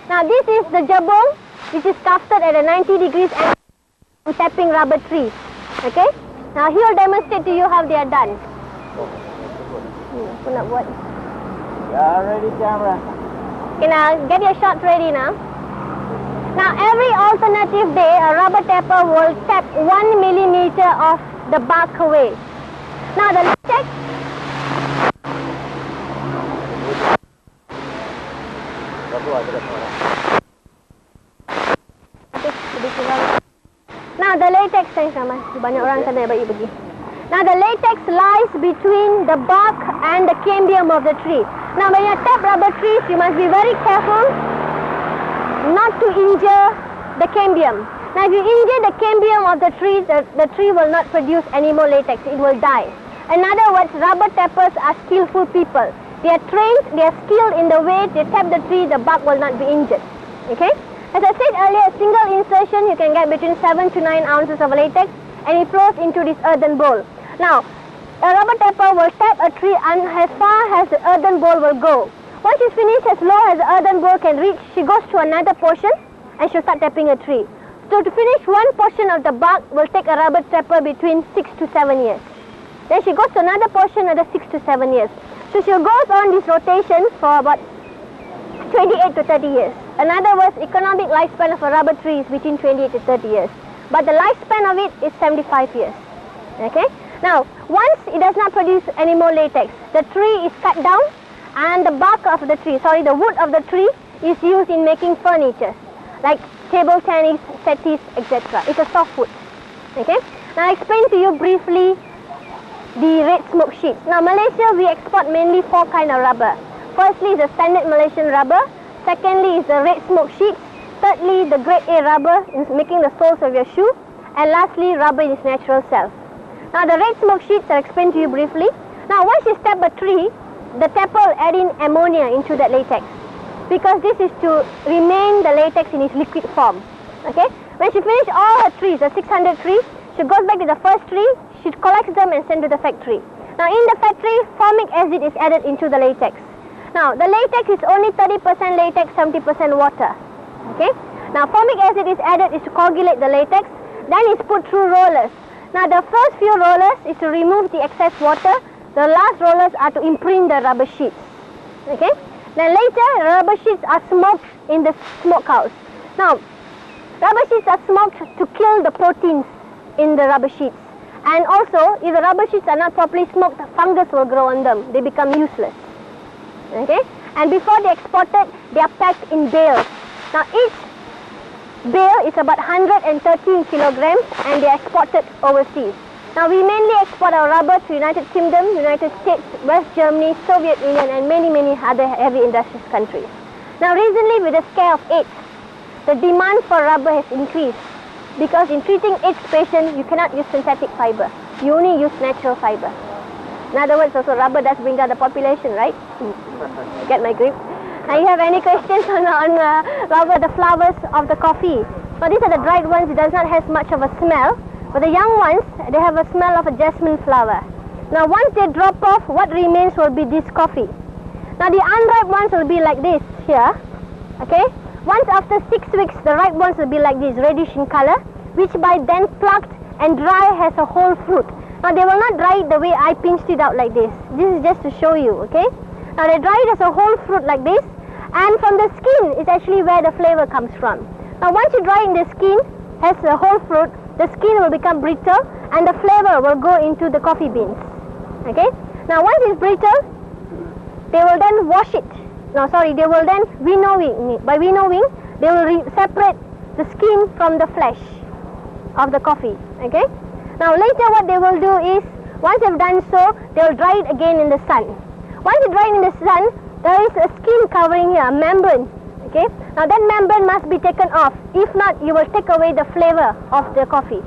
Now, this is the jabong, which is crafted at a 90 degrees angle from tapping rubber trees. Okay? Now, he will demonstrate to you how they are done. Yeah, ready, camera. Okay, now get your shot ready now. Now, every alternative day, a rubber tapper will tap 1 millimeter of the bark away. Now, the latex. Now, the latex, banyak orang sana baik pergi. Now, the latex lies between the bark and the cambium of the tree. Now, when you tap rubber trees, you must be very careful not to injure the cambium. Now, if you injure the cambium of the tree, the tree will not produce any more latex. It will die. In other words, rubber tappers are skillful people. They are trained, they are skilled in the way they tap the tree, the bark will not be injured. Okay? As I said earlier, a single insertion, you can get between 7 to 9 ounces of latex, and it flows into this earthen bowl. Now, a rubber tapper will tap a tree and as far as the earthen bowl will go. Once she's finished as low as the earthen bowl can reach, she goes to another portion and she'll start tapping a tree. So to finish one portion of the bark will take a rubber tapper between 6 to 7 years. Then she goes to another portion another 6 to 7 years. So she goes on this rotation for about 28 to 30 years. In other words, economic lifespan of a rubber tree is between 28 to 30 years. But the lifespan of it is 75 years. Okay? Now, once it does not produce any more latex, the tree is cut down and the bark of the tree, the wood of the tree is used in making furniture, like table tennis, settees, etc. It's a softwood. Okay? Now, I'll explain to you briefly the red smoke sheets. Now, Malaysia, we export mainly 4 kinds of rubber. Firstly is the standard Malaysian rubber. Secondly is the red smoke sheets. Thirdly, the grade A rubber in making the soles of your shoe. And lastly, rubber in its natural self. Now, the red smoke sheets I'll explain to you briefly. Now, once you tap a tree, the tapper will add in ammonia into that latex, because this is to remain the latex in its liquid form. Okay? When she finishes all her trees, the 600 trees, she goes back to the first tree, she collects them and sends to the factory. Now, in the factory, formic acid is added into the latex. Now, the latex is only 30% latex, 70% water. Okay? Now, formic acid is added is to coagulate the latex, then it's put through rollers. Now, the first few rollers is to remove the excess water. The last rollers are to imprint the rubber sheets. Okay? Then later, rubber sheets are smoked in the smokehouse. Now, rubber sheets are smoked to kill the proteins in the rubber sheets. And also, if the rubber sheets are not properly smoked, fungus will grow on them. They become useless. Okay? And before they exported, they are packed in bales. Now, each bale is about 113 kilograms and they are exported overseas. Now, we mainly export our rubber to United Kingdom, United States, West Germany, Soviet Union and many other heavy industrial countries. Now, recently with the scare of AIDS, the demand for rubber has increased because in treating AIDS patients, you cannot use synthetic fiber. You only use natural fiber. In other words, also rubber does bring down the population, right? Get my grip. Now, you have any questions on rubber, the flowers of the coffee? Now, these are the dried ones. It does not have much of a smell. But the young ones, they have a smell of a jasmine flower. Now, once they drop off, what remains will be this coffee. Now, the unripe ones will be like this here. Okay? Once after 6 weeks, the ripe ones will be like this, reddish in color, which by then plucked and dry has a whole fruit. Now, they will not dry it the way I pinched it out like this. This is just to show you, okay? Now, they dry it as a whole fruit like this, and from the skin is actually where the flavor comes from. Now, once you dry in the skin as a whole fruit, the skin will become brittle and the flavor will go into the coffee beans. Okay? Now, once it's brittle, they will then wash it. No, sorry, they will then winnowing. By winnowing, they will separate the skin from the flesh of the coffee. Okay? Now, later what they will do is, once they've done so, they will dry it again in the sun. Once you dry it in the sun, there is a skin covering here, a membrane. Okay? Now, that membrane must be taken off. If not, you will take away the flavor of the coffee.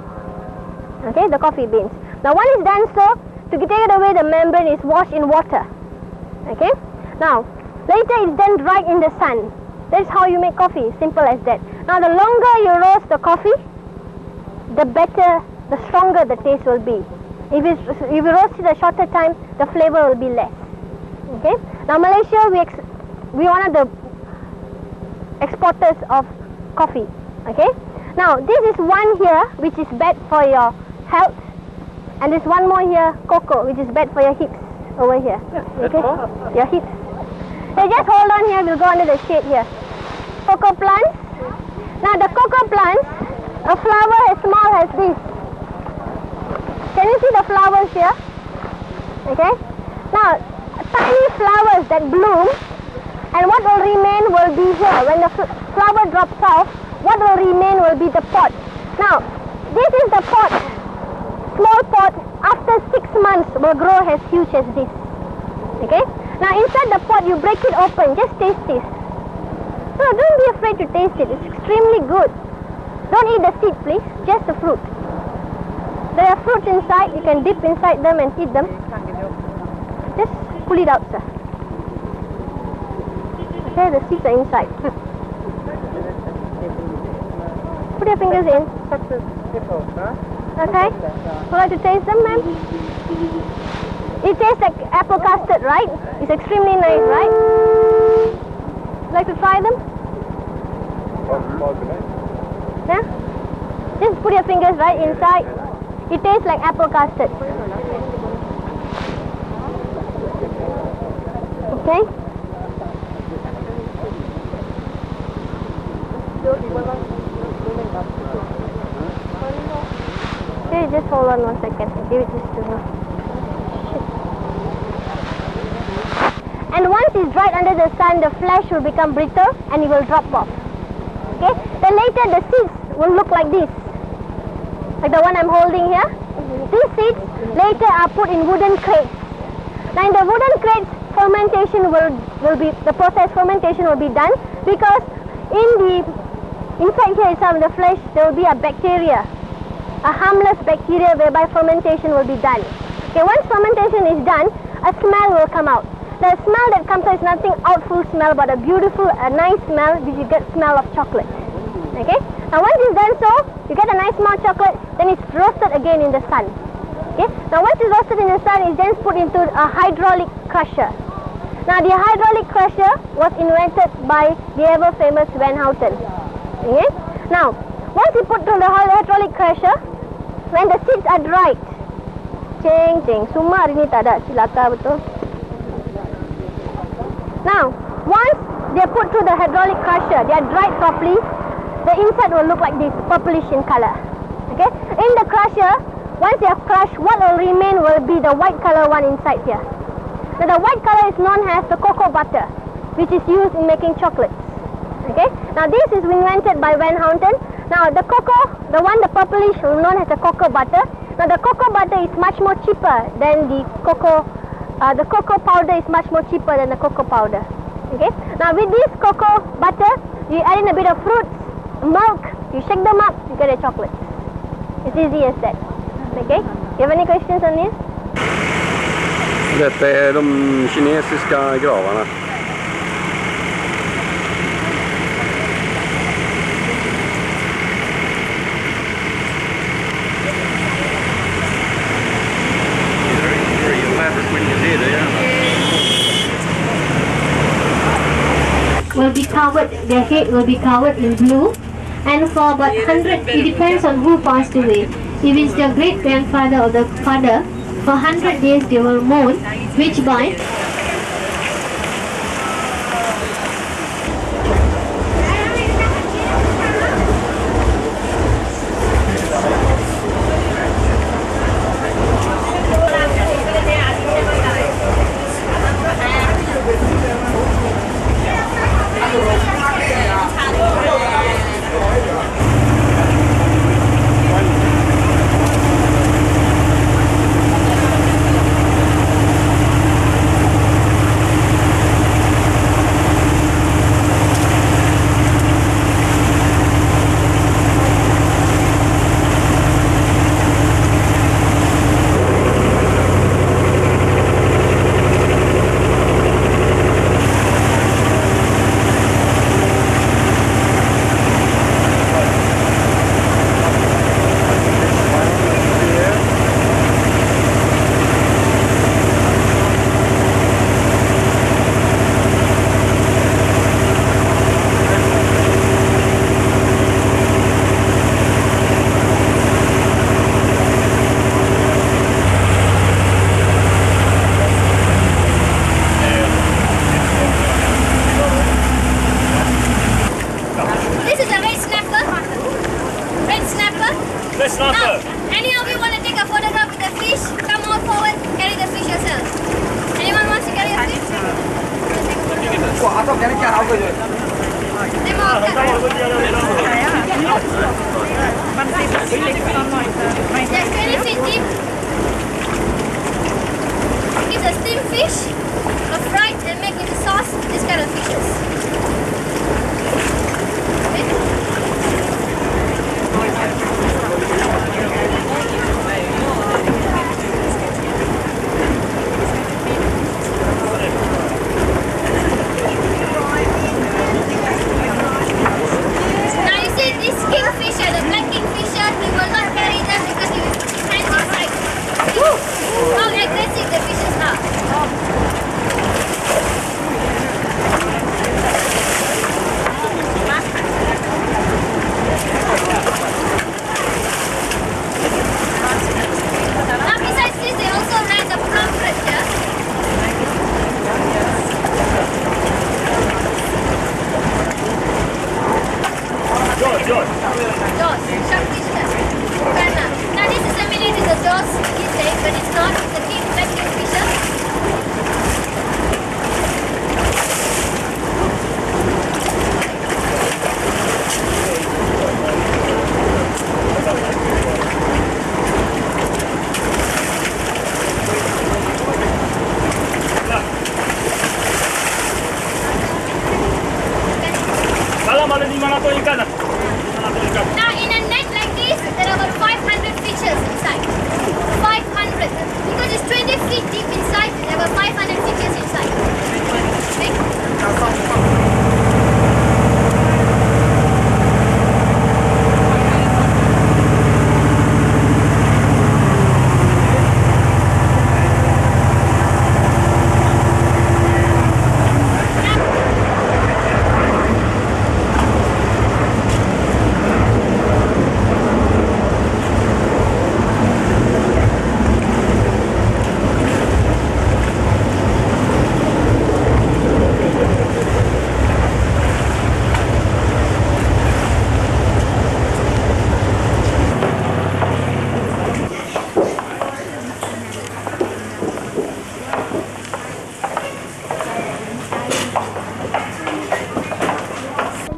Okay? The coffee beans. Now, once it's done so, to take away the membrane is washed in water. Okay? Now, later it's then dried in the sun. That's how you make coffee. Simple as that. Now, the longer you roast the coffee, the better, the stronger the taste will be. If you roast it a shorter time, the flavor will be less. Okay? Now, Malaysia, we are one of the exporters of coffee. Okay? Now, this is one here which is bad for your health, and there's one more here, cocoa, which is bad for your hips over here. Okay? Your hips. So just hold on here, we'll go under the shade here. Cocoa plants. Now, the cocoa plants, a flower as small as this. Can you see the flowers here? Okay? Now, tiny flowers that bloom, and what will remain will be here. When the flower drops off, what will remain will be the pod. Now, this is the pod. Small pod, after 6 months, will grow as huge as this. Okay? Now, inside the pod, you break it open. Just taste this. No, don't be afraid to taste it. It's extremely good. Don't eat the seed, please. Just the fruit. There are fruits inside. You can dip inside them and eat them. Just pull it out, sir. Okay, the seeds are inside. Put your fingers in. Okay. Would you like to taste them, ma'am? It tastes like apple custard, right? It's extremely nice, right? Like to try them? Yeah? Just put your fingers right inside. It tastes like apple custard. Okay? Okay, just hold on 1 second. Give it just to me. And once it's dried under the sun, the flesh will become brittle and it will drop off. Okay? Then later the seeds will look like this. Like the one I'm holding here. These seeds later are put in wooden crates. Now in the wooden crates, fermentation will be, the process fermentation will be done, because inside here itself in the flesh there will be a bacteria, a harmless bacteria whereby fermentation will be done. Okay, once fermentation is done, a smell will come out. The smell that comes out is nothing outful smell, but a beautiful, a nice smell, which you get smell of chocolate. Okay? Now once it's done so, you get a nice mild chocolate, then it's roasted again in the sun. Okay? Now once it's roasted in the sun, it's then put into a hydraulic crusher. Now the hydraulic crusher was invented by the ever famous Van Houten. Okay? Now, once you put through the hydraulic crusher, when the seeds are dried, semua hari ni tak ada cilaka betul. Now, once they are put through the hydraulic crusher, they are dried properly, the inside will look like this, purplish in color. Okay? In the crusher, once they are crushed, what will remain will be the white color one inside here. Now the white color is known as the cocoa butter, which is used in making chocolates. Okay? Now this is invented by Van Houten. Now the cocoa, the purplish is known as the cocoa butter. Now the cocoa butter is much more cheaper than the cocoa powder is much more cheaper than the cocoa powder. Okay? Now with this cocoa butter, you add in a bit of fruits, milk, you shake them up, you get a chocolate. It's easy as that. Okay? You have any questions on this? Detta är de kinesiska gravarna. Will be covered, their head will be covered in blue, and for about 100, it depends on who passed away. If it's the great grandfather or the father, for 100 days they will mourn, which by It's a steamed fish, a fried and make into sauce, this kind of fishes. Now you see this kingfisher, the black kingfisher, he will not carry them because he will be fried. How aggressive the fish is.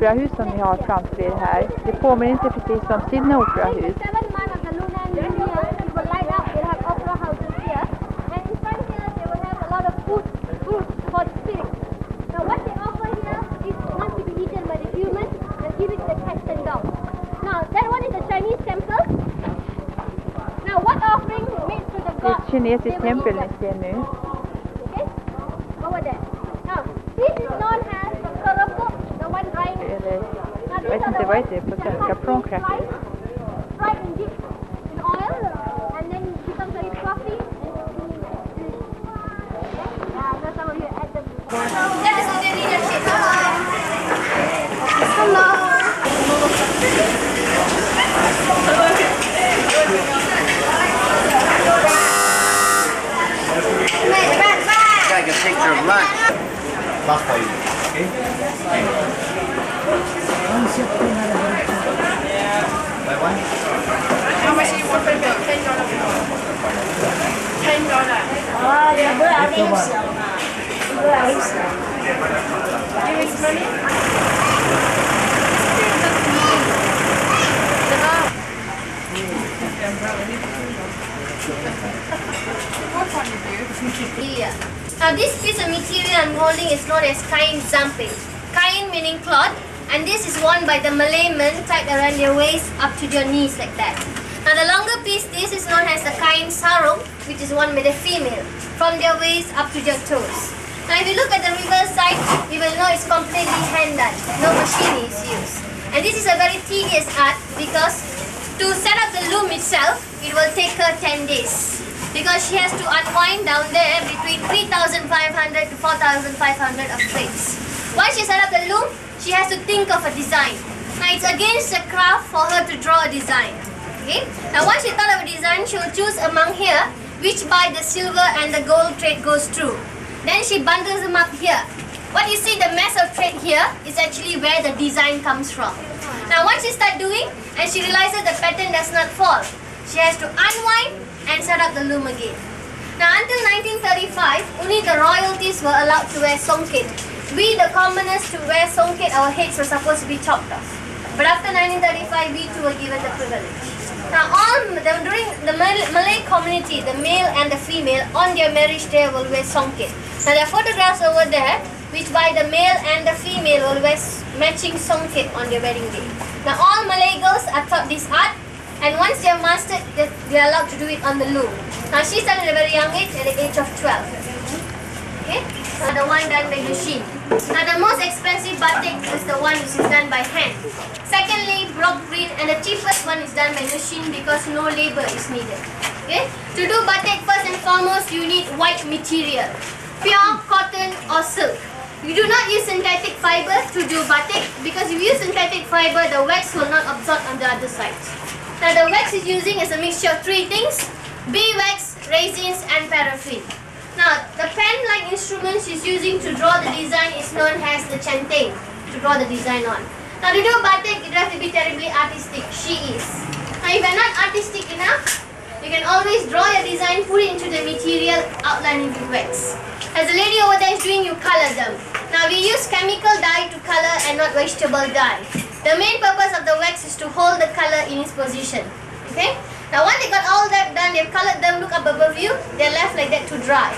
operahus som ni har framför er här. Det påminner inte precis om Sydney operahus. Det är ett kinesiskt tempel ni ser nu. Jag vet inte vad det är på svenska, prankräftor. Take a picture of lunch. Okay? How much do you want for the bill? $10. Give me some money. Now this piece of material I'm holding is known as kain zamping. Kain meaning cloth, and this is worn by the Malay men tied around their waist up to their knees like that. Now the longer piece, this is known as the kain sarung, which is worn by the female, from their waist up to their toes. Now if you look at the reverse side, you will know it's completely hand done, no machine is used. And this is a very tedious art because to set up the loom itself, it will take her 10 days. Because she has to unwind down there between 3,500 to 4,500 of threads. Once she set up the loom, she has to think of a design. Now it's against the craft for her to draw a design. Okay? Now once she thought of a design, she will choose among here which by the silver and the gold thread goes through. Then she bundles them up here. What you see, the mess of thread here is actually where the design comes from. Now once she starts doing and she realizes the pattern does not fall, she has to unwind and set up the loom again. Now until 1935, only the royalties were allowed to wear songket. We, the commoners, to wear songket, our heads were supposed to be chopped off. But after 1935, we too were given the privilege. Now during the Malay community, the male and the female, on their marriage day will wear songket. Now there are photographs over there, which by the male and the female will wear matching songket on their wedding day. Now all Malay girls are taught this art, and once they are mastered, they are allowed to do it on the loom. Now she started at a very young age, at the age of 12. Okay? So the one done by machine. Now the most expensive batik is the one which is done by hand. Secondly, block print, and the cheapest one is done by machine because no labor is needed. Okay? To do batik, first and foremost, you need white material. Pure cotton or silk. You do not use synthetic fiber to do batik because if you use synthetic fiber, the wax will not absorb on the other side. Now the wax is using is a mixture of three things: bee wax, resins and paraffin. Now the pen-like instrument she's using to draw the design is known as the chanteng, to draw the design on. Now to do batik, you have to be terribly artistic. She is. Now if you're not artistic enough, you can always draw your design, put it into the material, outline it with wax. As the lady over there is doing, you color them. Now we use chemical dye to color and not vegetable dye. The main purpose of the wax is to hold the color in its position. Okay? Now once they got all that done, they've colored them, look up above you, they're left like that to dry.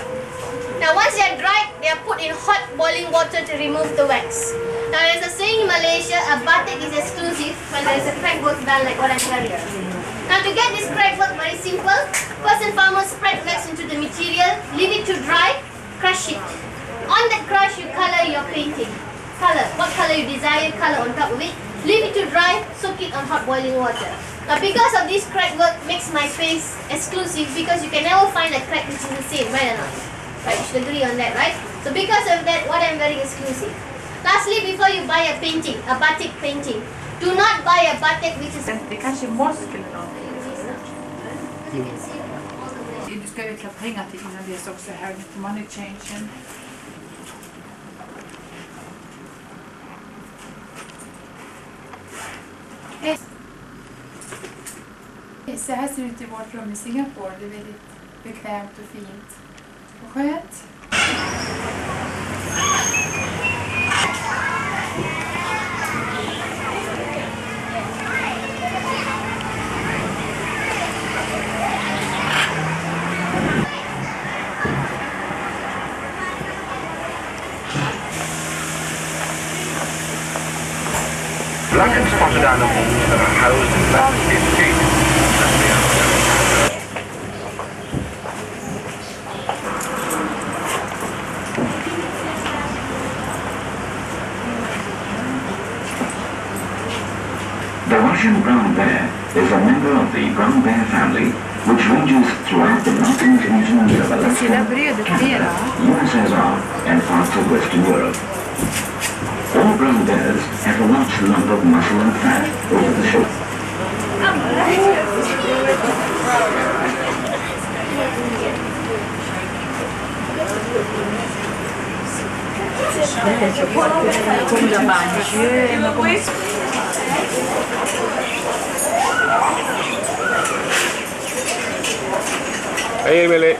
Now once they are dried, they are put in hot boiling water to remove the wax. Now there's a saying in Malaysia, a batik is exclusive when there is a crack work done like what I'm telling you. Now to get this crack work very simple, first and foremost spread wax into the material, leave it to dry, crush it. On that crush you color your painting. Color, what color you desire, color on top of it. Leave it to dry, soak it on hot boiling water. Now because of this crack work makes my face exclusive because you can never find a crack which is the same, right or not? Right, you should agree on that, right? So because of that, what I'm wearing is exclusive. Lastly, before you buy a painting, a batik painting, do not buy a batik which is... Det kanske måste någonting. Du ska veckla pengar till innan det är också här, money changing. Så här ser det ut i vårt rum i Singapore. Det är väldigt bekvämt och fint och skönt. Black and spotted animals that are housed in landscape cages. The Russian brown bear is a member of the brown bear family, which ranges throughout the mountains regions of Alaska, Canada, USSR, and parts of Western Europe. All brown bears have a large lump of muscle and fat over the shoulder. Hey, Emily.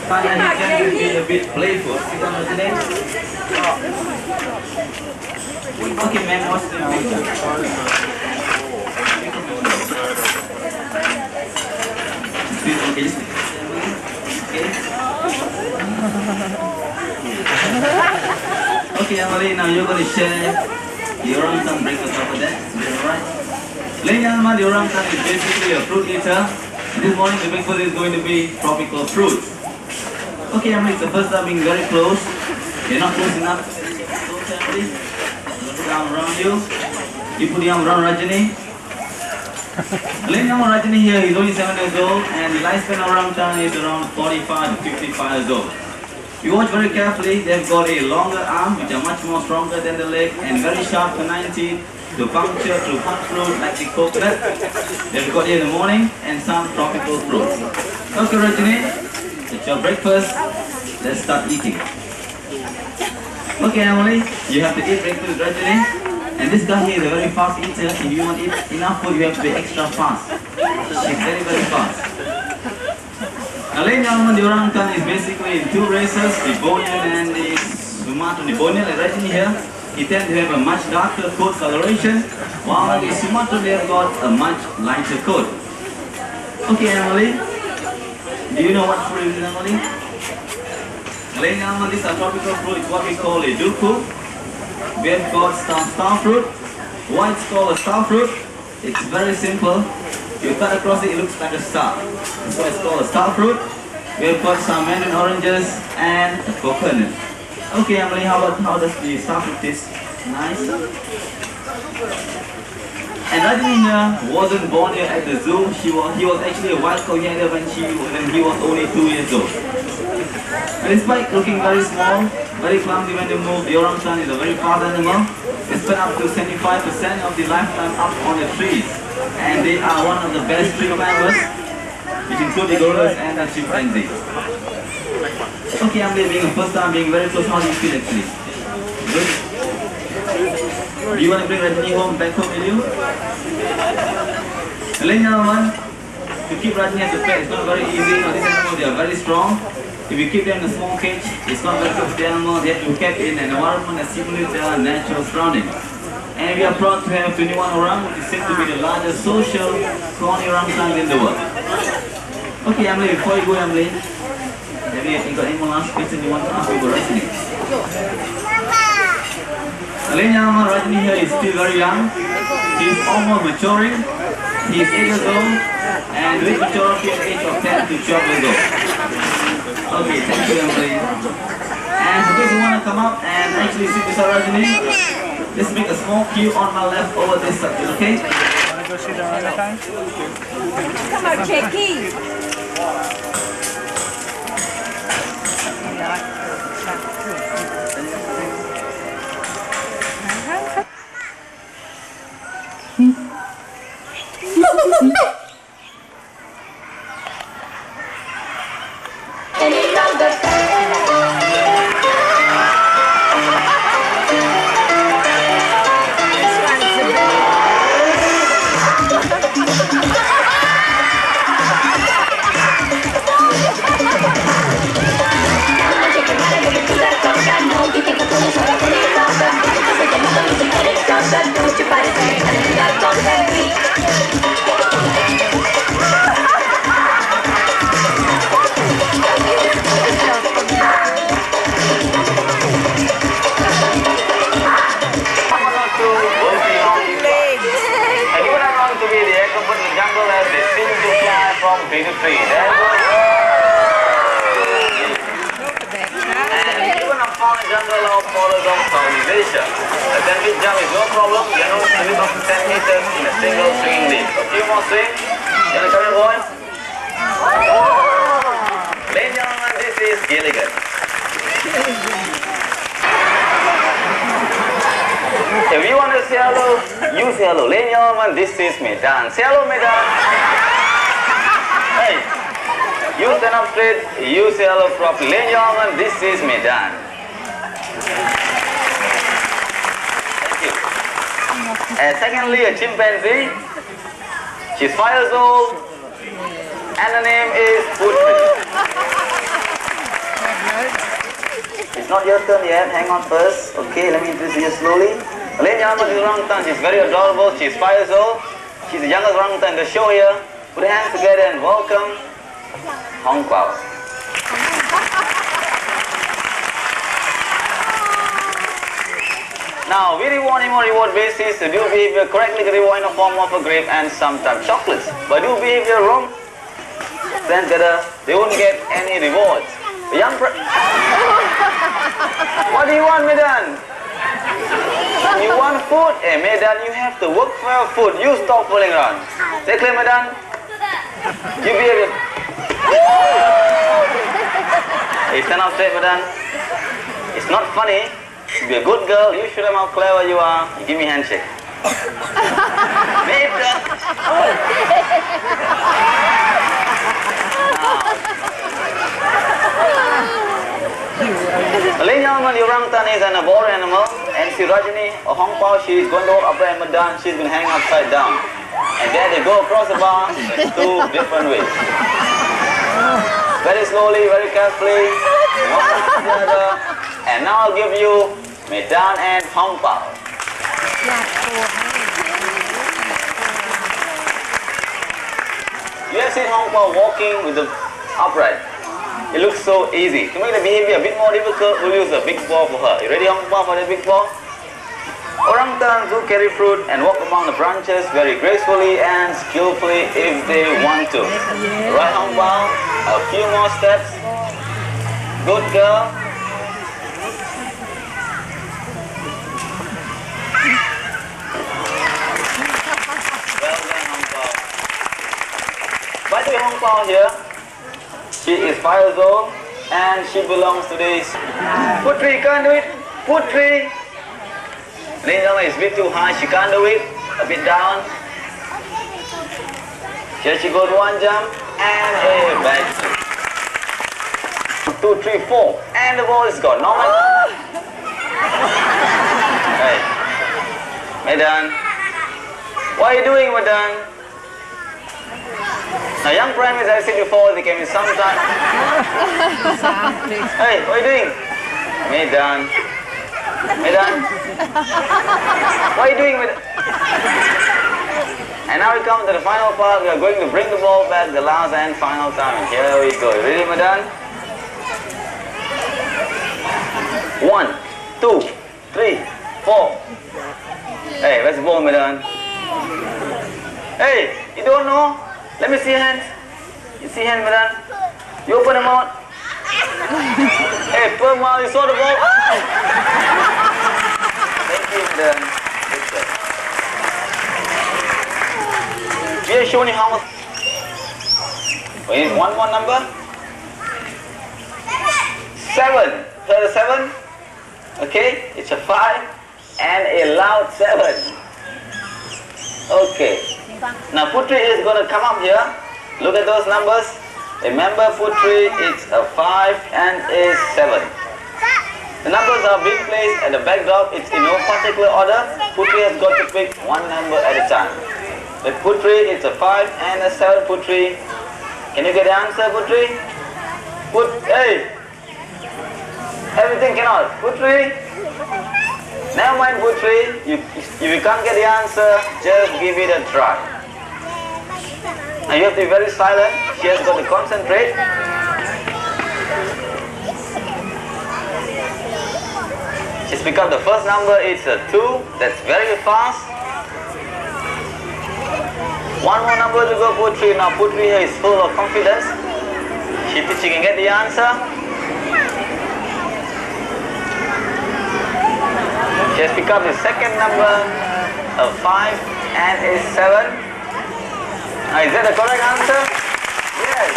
Finally, can you be a bit playful? Sit down with the name. Okay, ma'am, what's the picture? Okay, Emily, now you're going to share the orangutan breakfast over there. Is that alright? Ladies and gentlemen, the orangutan is basically a fruit eater. This morning the breakfast is going to be tropical fruit. Okay, Emily, it's the first time being very close. You're not close enough. Close, Emily. Put your arm around you. You put your arm around Rajani. Ladies and gentlemen, Rajani here, he's only 7 years old and the lifespan of orangutan is around 45 to 55 years old. You watch very carefully, they've got a longer arm which are much more stronger than the leg and very sharp canine teeth to puncture, to hunt fruit like the coconut. They've got here in the morning and some tropical fruit. Okay, Rajani, it's your breakfast. Let's start eating. Okay, Emily, you have to eat breakfast, Rajani. And this guy here is a very fast eater. If you want to eat enough food, you have to be extra fast. She's very, very fast. Now, ladies and gentlemen, the orangutan is basically in two races, the Bornean and the Sumatran. The Bornean, like Rajani here, he tends to have a much darker coat coloration, while the Sumatran, they have got a much lighter coat. Okay, Emily, do you know what fruit is, Emily? Ladies and gentlemen, this is a tropical fruit. It's what we call a duku. We have got some star fruit. Why it's called a star fruit? It's very simple. You cut across it, it looks like a star. That's why it's called a star fruit. We have got some mandarin oranges and a coconut. Okay, Emily, how does the star fruit taste? Nice. And Rajani here wasn't born here at the zoo. He was actually a wild coyote when he was only 2 years old. And despite looking very small, very clumsy when they move, the orangutan is a very fast animal. They spend up to 75% of the lifetime up on the trees. And they are one of the best tree climbers, which include the gorillas and the chimpanzees. Okay, I'm being the first time being very close. How do you feel actually? Good? Do you want to bring Rajani home, back home with you? Ladies and gentlemen, to keep Rajani as a pet, it's not very easy. These animals, they are very strong. If you keep them in a small cage, it's not very good for the animals. They have to be kept in an environment that simulates their natural surroundings. And we are proud to have 21 orang, which is said to be the largest social colony orangutan in the world. Okay, Emily, before you go, Emily, have you got any more last question you want to ask about Rajani? Ladies and gentlemen, Rajani here is still very young. He is almost maturing. He is 8 years old and with maturity at the age of 10 to 12 years old. Okay, thank you, Emily. And for those who want to come up and actually sit beside Rajani, let's make a small queue on my left over this side, okay? Want to go sit down another time? Come on, Jackie. 23. There goes. And even a found jungle of forests of Southeast Asia. A 10-meter jump is no problem. You know, to leap up to 10 meters in a single swinging leap. A few more swings. You wanna come here, boys? Ladies and gentlemen, this is Gilligan. If you want to say hello, you say hello. Ladies and gentlemen, this is Medan. Say hello, Medan. Hey, you stand up straight, you say hello properly. Ladies and gentlemen, this is Medan. Thank you. And secondly, a chimpanzee. She's 5 years old, and her name is Putri. It's not your turn yet, hang on first. Okay, let me introduce you slowly. Ladies and gentlemen, this orangutan, she's very adorable. She's 5 years old. She's the youngest orangutan in the show here. Put your hands together and welcome Hong Pao. Now, we reward him on reward basis. To do behavior correctly, we reward in the form of a grape and sometimes chocolates. But do behavior wrong, then they won't get any rewards. The young what do you want, Medan? You want food? Hey, Medan, you have to work for your food. You stop fooling around. Say clear, Medan? You behave. Hey, stand up straight, Medan. It's not funny. To be a good girl, you show them how clever you are. You give me a handshake. Medan. Ladies and gentlemen, the orangutan is an arboreal animal, and see Rajani or Hong Pao, she is going to walk upright and Medan, she's going to hang upside down. And there they go across the bar in 2 different ways. Very slowly, very carefully, one after the other. And now I'll give you Medan and Hong Pao. You have seen Hong Pao walking with the upright. It looks so easy. To make the behavior a bit more difficult, we'll use a big paw for her. You ready, Hong Pao, for the big paw? Orangutans do carry fruit and walk among the branches very gracefully and skillfully if they want to. Right, Hong Pao? A few more steps. Good girl. Well done, Hong Pao. By the way, Hong Pao here, she is 5 years old and she belongs to this. Putri, can't do it. Putri. Ladies and gentlemen, it's a bit too high. She can't do it. A bit down. Here she goes, 1 jump and a back. 2, 3, 4. And the ball is gone. Normal. Hey. Medan. What are you doing, Medan? Now, young primates, as I said before, they can be sometimes. Hey, what are you doing? Medan. Medan. What are you doing with? And now we come to the final part. We are going to bring the ball back the last and final time. Here we go. Ready, Medan? 1, 2, 3, 4. Hey, where's the ball, Medan? Hey, you don't know? Let me see your hands. You see hands, Medan? You open them out. Hey, per mile, you saw the ball. Thank you, Medan. We have shown you how much. We need one more number. 7. Heard a 7? Okay, it's a 5 and a loud 7. Okay. Now Putri is going to come up here. Look at those numbers. Remember, Putri, it's a 5 and a 7. The numbers are being placed at the backdrop. It's in no particular order. Putri has got to pick one number at a time. With Putri, it's a 5 and a 7. Putri, can you get the answer, Putri? Hey! Everything cannot. Putri? Never mind, Putri. If you can't get the answer, just give it a try. Now you have to be very silent. She has got to concentrate. Just pick up the first number. It's a 2. That's very fast. One more number to go, Putri. Now Putri here is full of confidence. She thinks she can get the answer. She has picked up the second number of 5 and is 7. Is that the correct answer? Yes.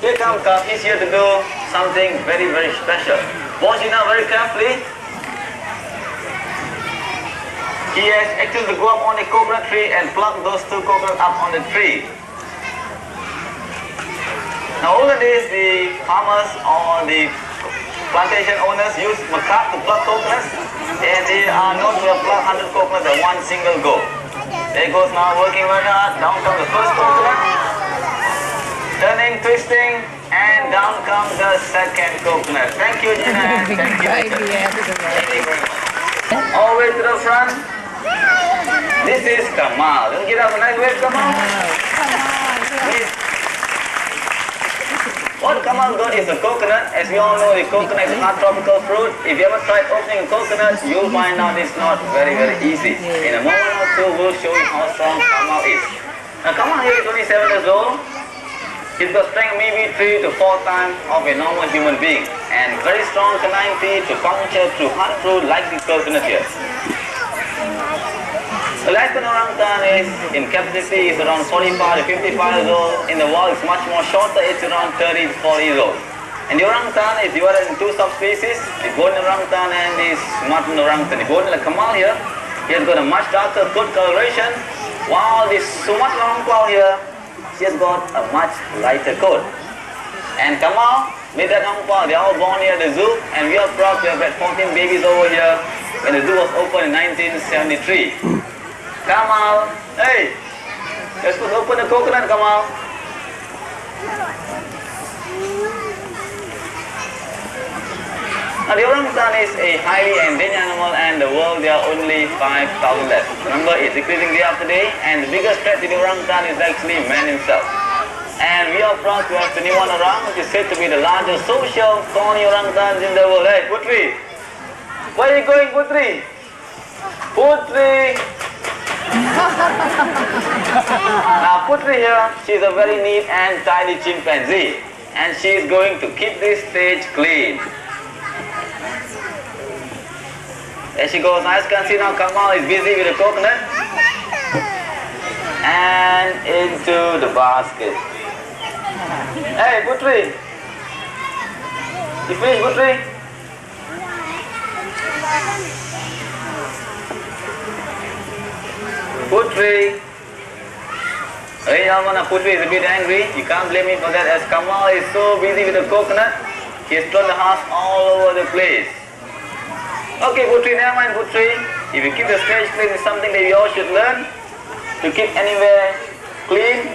Here comes Kaf. He's here to do something very, very special. Watch it now very carefully. He has actually to go up on a coconut tree and pluck those 2 coconuts up on the tree. Now olden days, the farmers or the plantation owners use macap to pluck coconuts, and they are known to have plucked 100 coconuts at one single go. There goes now working very hard. Down comes the first coconut, turning, twisting, and down comes the second coconut. Thank you, Gina, and thank you. Thank you very much. All the way to the front. This is Kamal. Let's get up a nice wave, Kamal. What Kamal got is a coconut. As we all know, the coconut is not tropical fruit. If you ever tried opening a coconut, you'll find out it's not very, very easy. In a moment or two, we'll show you how strong Kamal is. Now Kamal here is 27 years old. He's got strength maybe 3 to 4 times of a normal human being. And very strong canine teeth to puncture, to hunt through like the coconut here. The lifespan orangutan is in captivity is around 45 to 55 years old. In the wild it's much more shorter, it's around 30 to 40 years old. And the orangutan is divided in 2 subspecies, the golden orangutan and the Sumatran orangutan. The golden, like Kamal here, he has got a much darker coat coloration, while the Sumatran orangutan here, she has got a much lighter coat. And Kamal, with that orangutan, they are all born here at the zoo, and we are proud to have had 14 babies over here when the zoo was opened in 1973. Kamal, hey, let's open the coconut, Kamal. Now the orangutan is a highly endangered animal, and in the world there are only 5,000 left. Remember, it's decreasing day after day, and the biggest threat to the orangutan is actually man himself. And we are proud to have 21 orang, which is said to be the largest social thorny orangutans in the world. Hey, Putri, where are you going, Putri? Putri. Now Putri here, she is a very neat and tidy chimpanzee, and she is going to keep this stage clean. As she goes, as you can see now, Kamal is busy with the coconut and into the basket. Hey Putri, you finished, Putri? Putri. Hey, Putri is a bit angry. You can't blame me for that, as Kamal is so busy with the coconut. He has thrown the house all over the place. Okay, Putri, never mind, Putri. If you keep the stage clean, it's something that you all should learn. To keep anywhere clean.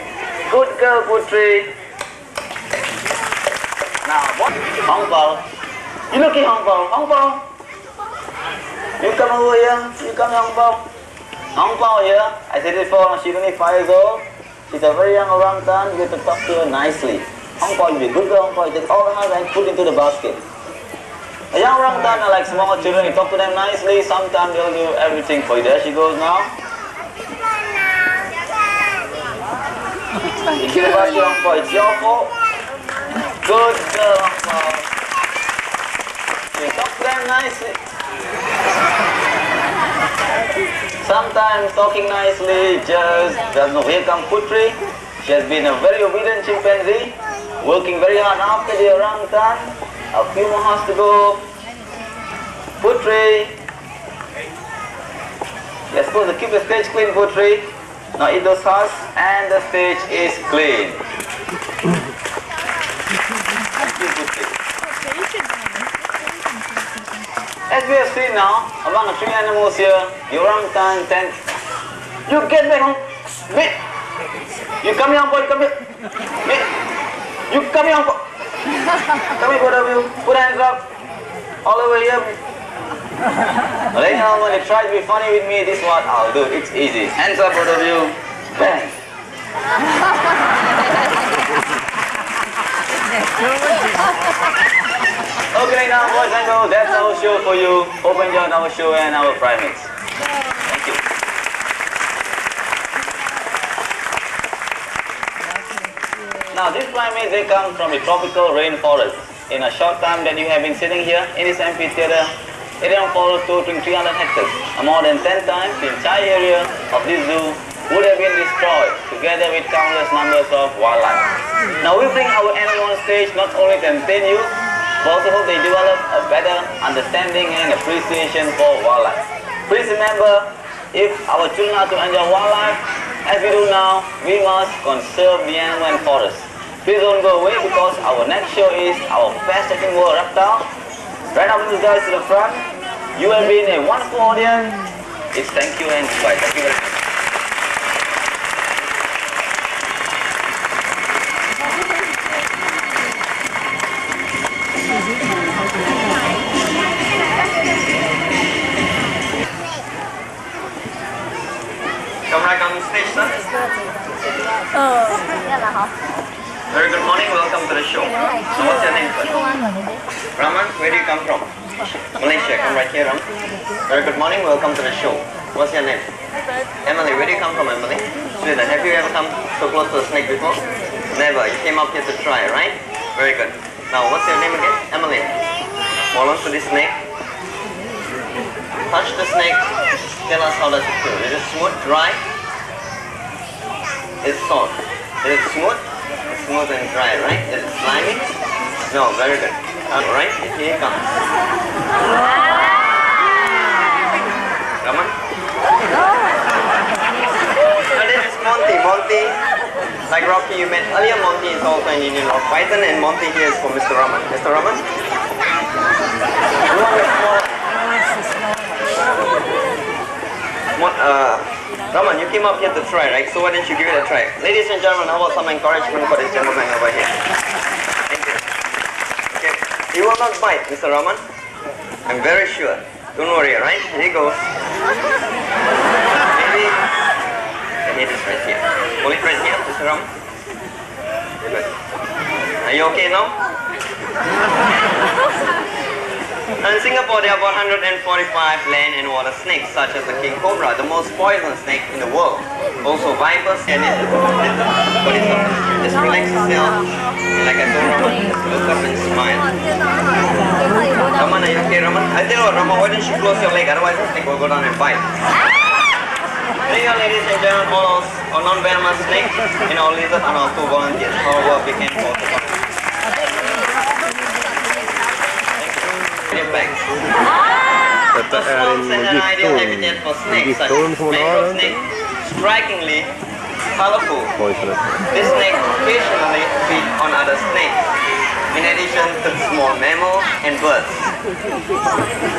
Good girl, Putri. Now, what? Hong Bao. You look at Hong Bao. Hong Bao. You come over here. You come, Hong Bao. Hong Bao here, I said it before, she's only 5 years old. She's a very young orangutan. You have to talk to her nicely. Hong Bao, you be a good girl, Hong Bao. You take all the house and put into the basket. A young orangutan are like small children. You talk to them nicely. Sometimes they'll do everything for you. There she goes now. You give the basket, Hong Bao. It's your fault. Good girl, Hong Bao. You talk to them nicely. Sometimes talking nicely just does not. Here comes Putri. She has been a very obedient chimpanzee, working very hard after the orangutan. A few more hours to go. Putri. You're supposed to keep the stage clean, Putri. Now eat those husks and the stage is clean. Thank you, Putri. As we have seen now, among the 3 animals here, the orangutan tends... You get back home! Wait! You come here, boy, come here! Wait! You come here, boy! Come here, both of you. Put hands up. All over here. Right now, when you try to be funny with me, this is what I'll do. It's easy. Hands up, both of you. Bang! Okay, now boys and girls, that's our show for you. Hope you enjoyed our show and our primates. Thank you. Now these primates, they come from the tropical rainforest. In a short time that you have been sitting here in this amphitheater, it rainforest totaling 300 hectares, more than 10 times the entire area of this zoo would have been destroyed, together with countless numbers of wildlife. Now we bring our animals on stage not only to entertain you, but also hope they develop a better understanding and appreciation for wildlife. Please remember, if our children are to enjoy wildlife, as we do now, we must conserve the animal and forest. Please don't go away because our next show is our best-acting world reptile. Right now, these guys to the front. You have been a wonderful audience. It's thank you and goodbye. Thank you very much. Come right on stage, sir. Very good morning, welcome to the show. So what's your name, sir? Raman, where do you come from? Malaysia, come right here, Ram. Very good morning, welcome to the show. What's your name? Emily, where do you come from, Emily? Sweden. Have you ever come so close to a snake before? Never, you came up here to try, right? Very good. Now, what's your name again? Emily. Hold on to this snake. Touch the snake. Tell us how does it feel. Is it smooth, dry? It's soft. Is it smooth? It's smooth and dry, right? Is it slimy? No, very good. Alright, here it comes. Come on. Now this is Monty. Monty, like Rocky you met earlier, Monty is also an Indian rock python, and Monty here is for Mr. Raman. Mr. Raman? You want a small... Raman, you came up here to try, right? So why don't you give it a try? Ladies and gentlemen, how about some encouragement for this gentleman over here? Thank you. Okay. You will not bite, Mr. Raman. I'm very sure. Don't worry, right? Here you go. Maybe the head is right here. Hold it right here, Mr. Raman. Good. Are you okay now? In Singapore, there are about 145 land and water snakes, such as the king cobra, the most poisonous snake in the world. Also vipers, and just relax yourself. And like I told Raman, look up and smile. Raman, are you okay, Raman? I tell you what, Raman, why don't you close your leg, otherwise the snake will go down and bite. There you go, ladies and gentlemen, all our non-venomous snakes and our lizard and our 2 volunteers. Our work became possible. The swamps and an ideal habitat for snakes, such as mangrove snake, strikingly colorful. This snake occasionally feed on other snakes, in addition to small mammals and birds.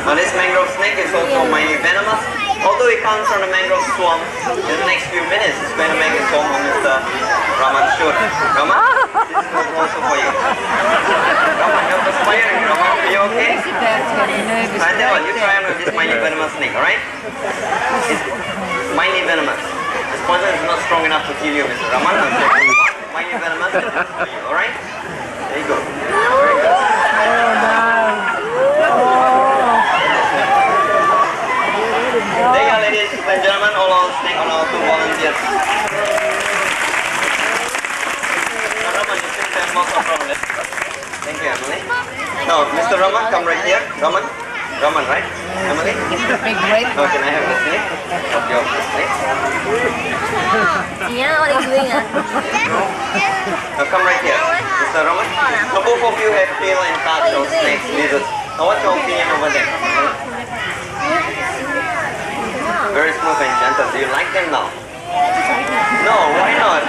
Now this mangrove snake is also mildly venomous. Although it comes from the mangrove swamp, in the next few minutes it's going to make its home on Mr. Raman's shoulder. Raman, this is also for you. Raman, you're perspiring. Raman, are you okay? I tell you, you try on with this mildly venomous snake, alright? It's mildly venomous. This poison is not strong enough to kill you, Mr. Raman. Mildly venomous, alright? There you go. Very good. There you go, ladies and gentlemen, all our snake, all our 2 volunteers. Now, Raman, you seem to have lots of problems. Thank you, Emily. Now, Mr. Raman, come right here. Raman, right? Emily? Now, can I have the snake? Okay, off the snake. Yeah, what are you doing? Now, come right here. Mr. Raman. Now, both of you have feel and touch of snakes, lizards. Now, what's your opinion over them? Very smooth and gentle. Do you like them now? No, why not?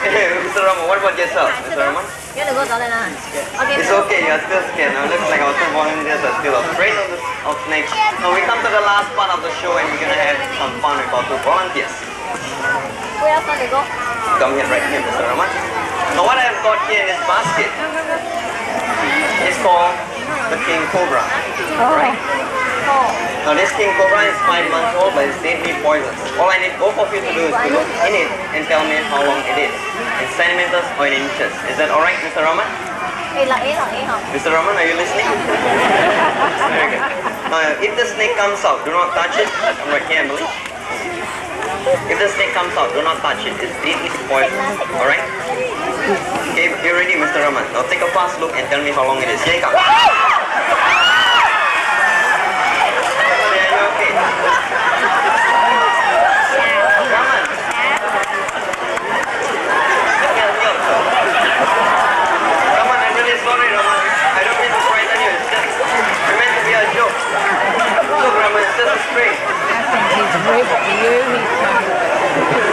Mr. Raman, what about yourself, Mr. Raman? It's okay, you are still scared. Now, looks like our 2 volunteers are still afraid of snakes. Now, we come to the last part of the show and we're going to have some fun with our 2 volunteers. Where else to go? Come here, right here, Mr. Raman. Now, what I've got here in this basket is called the king cobra. Right? Now this king cobra is 5 months old, but it's deadly poisonous. All I need both of you to do is to look in it and tell me how long it is, in centimeters or in inches. Is that alright, Mr. Raman? Mr. Raman, are you listening? Very good. Now, if the snake comes out, do not touch it. I'm right here, Emily. If the snake comes out, do not touch it. It's deadly poison. Alright? Okay, you ready, Mr. Raman? Now take a fast look and tell me how long it is. Here you come.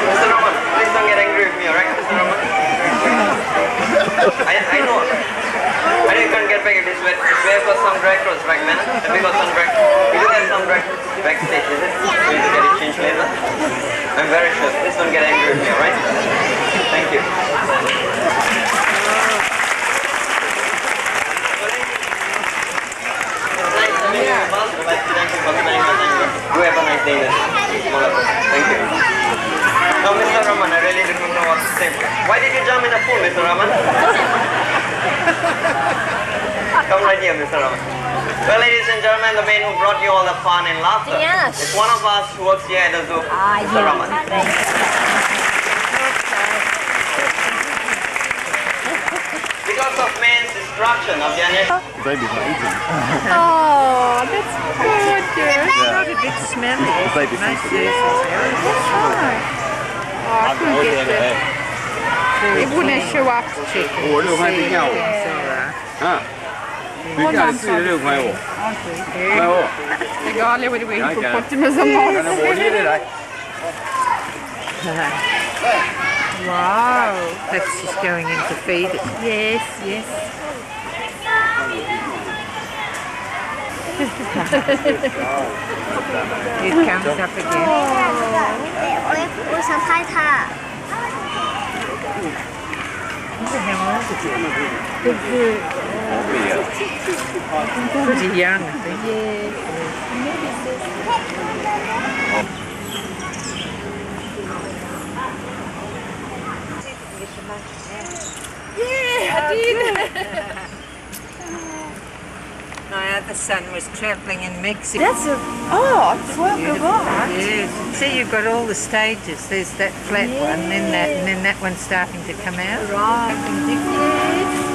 Mr. Raman, please don't get angry with me, alright, Mr. Raman? I know you can't get back if this wet. We have got some dry clothes, right, man? Have we got some dry clothes? We do have some dry clothes backstage, is it? We need to get it changed later. I'm very sure. Please don't get angry with me, alright? Thank you. You have a nice day. Thank you. Now, Mr. Raman, I really don't know what to say. Why did you jump in the pool, Mr. Raman? Come right here, Mr. Raman. Well, ladies and gentlemen, the man who brought you all the fun and laughter is one of us who works here at the zoo, Mr. Raman. Because of man's destruction of the animal. Baby's not eating. Oh, that's gorgeous. Yeah. Not a bit smelly. The baby Nice sees juice. That's right. Oh, I couldn't get the... It wouldn't show up to chicken. 我6块币票我。啊。Vi kan se det på mig. Det går aldrig vad det var hippopotamus som har. Wow. That's just going in to feed it. Yes, yes. It comes up again. 我想拍它。Pretty young, I think. Yeah, I did. My other son was travelling in Mexico. That's a work of art. Yes. See, you've got all the stages. There's that flat one, and then that one's starting to come out. Right. Yes.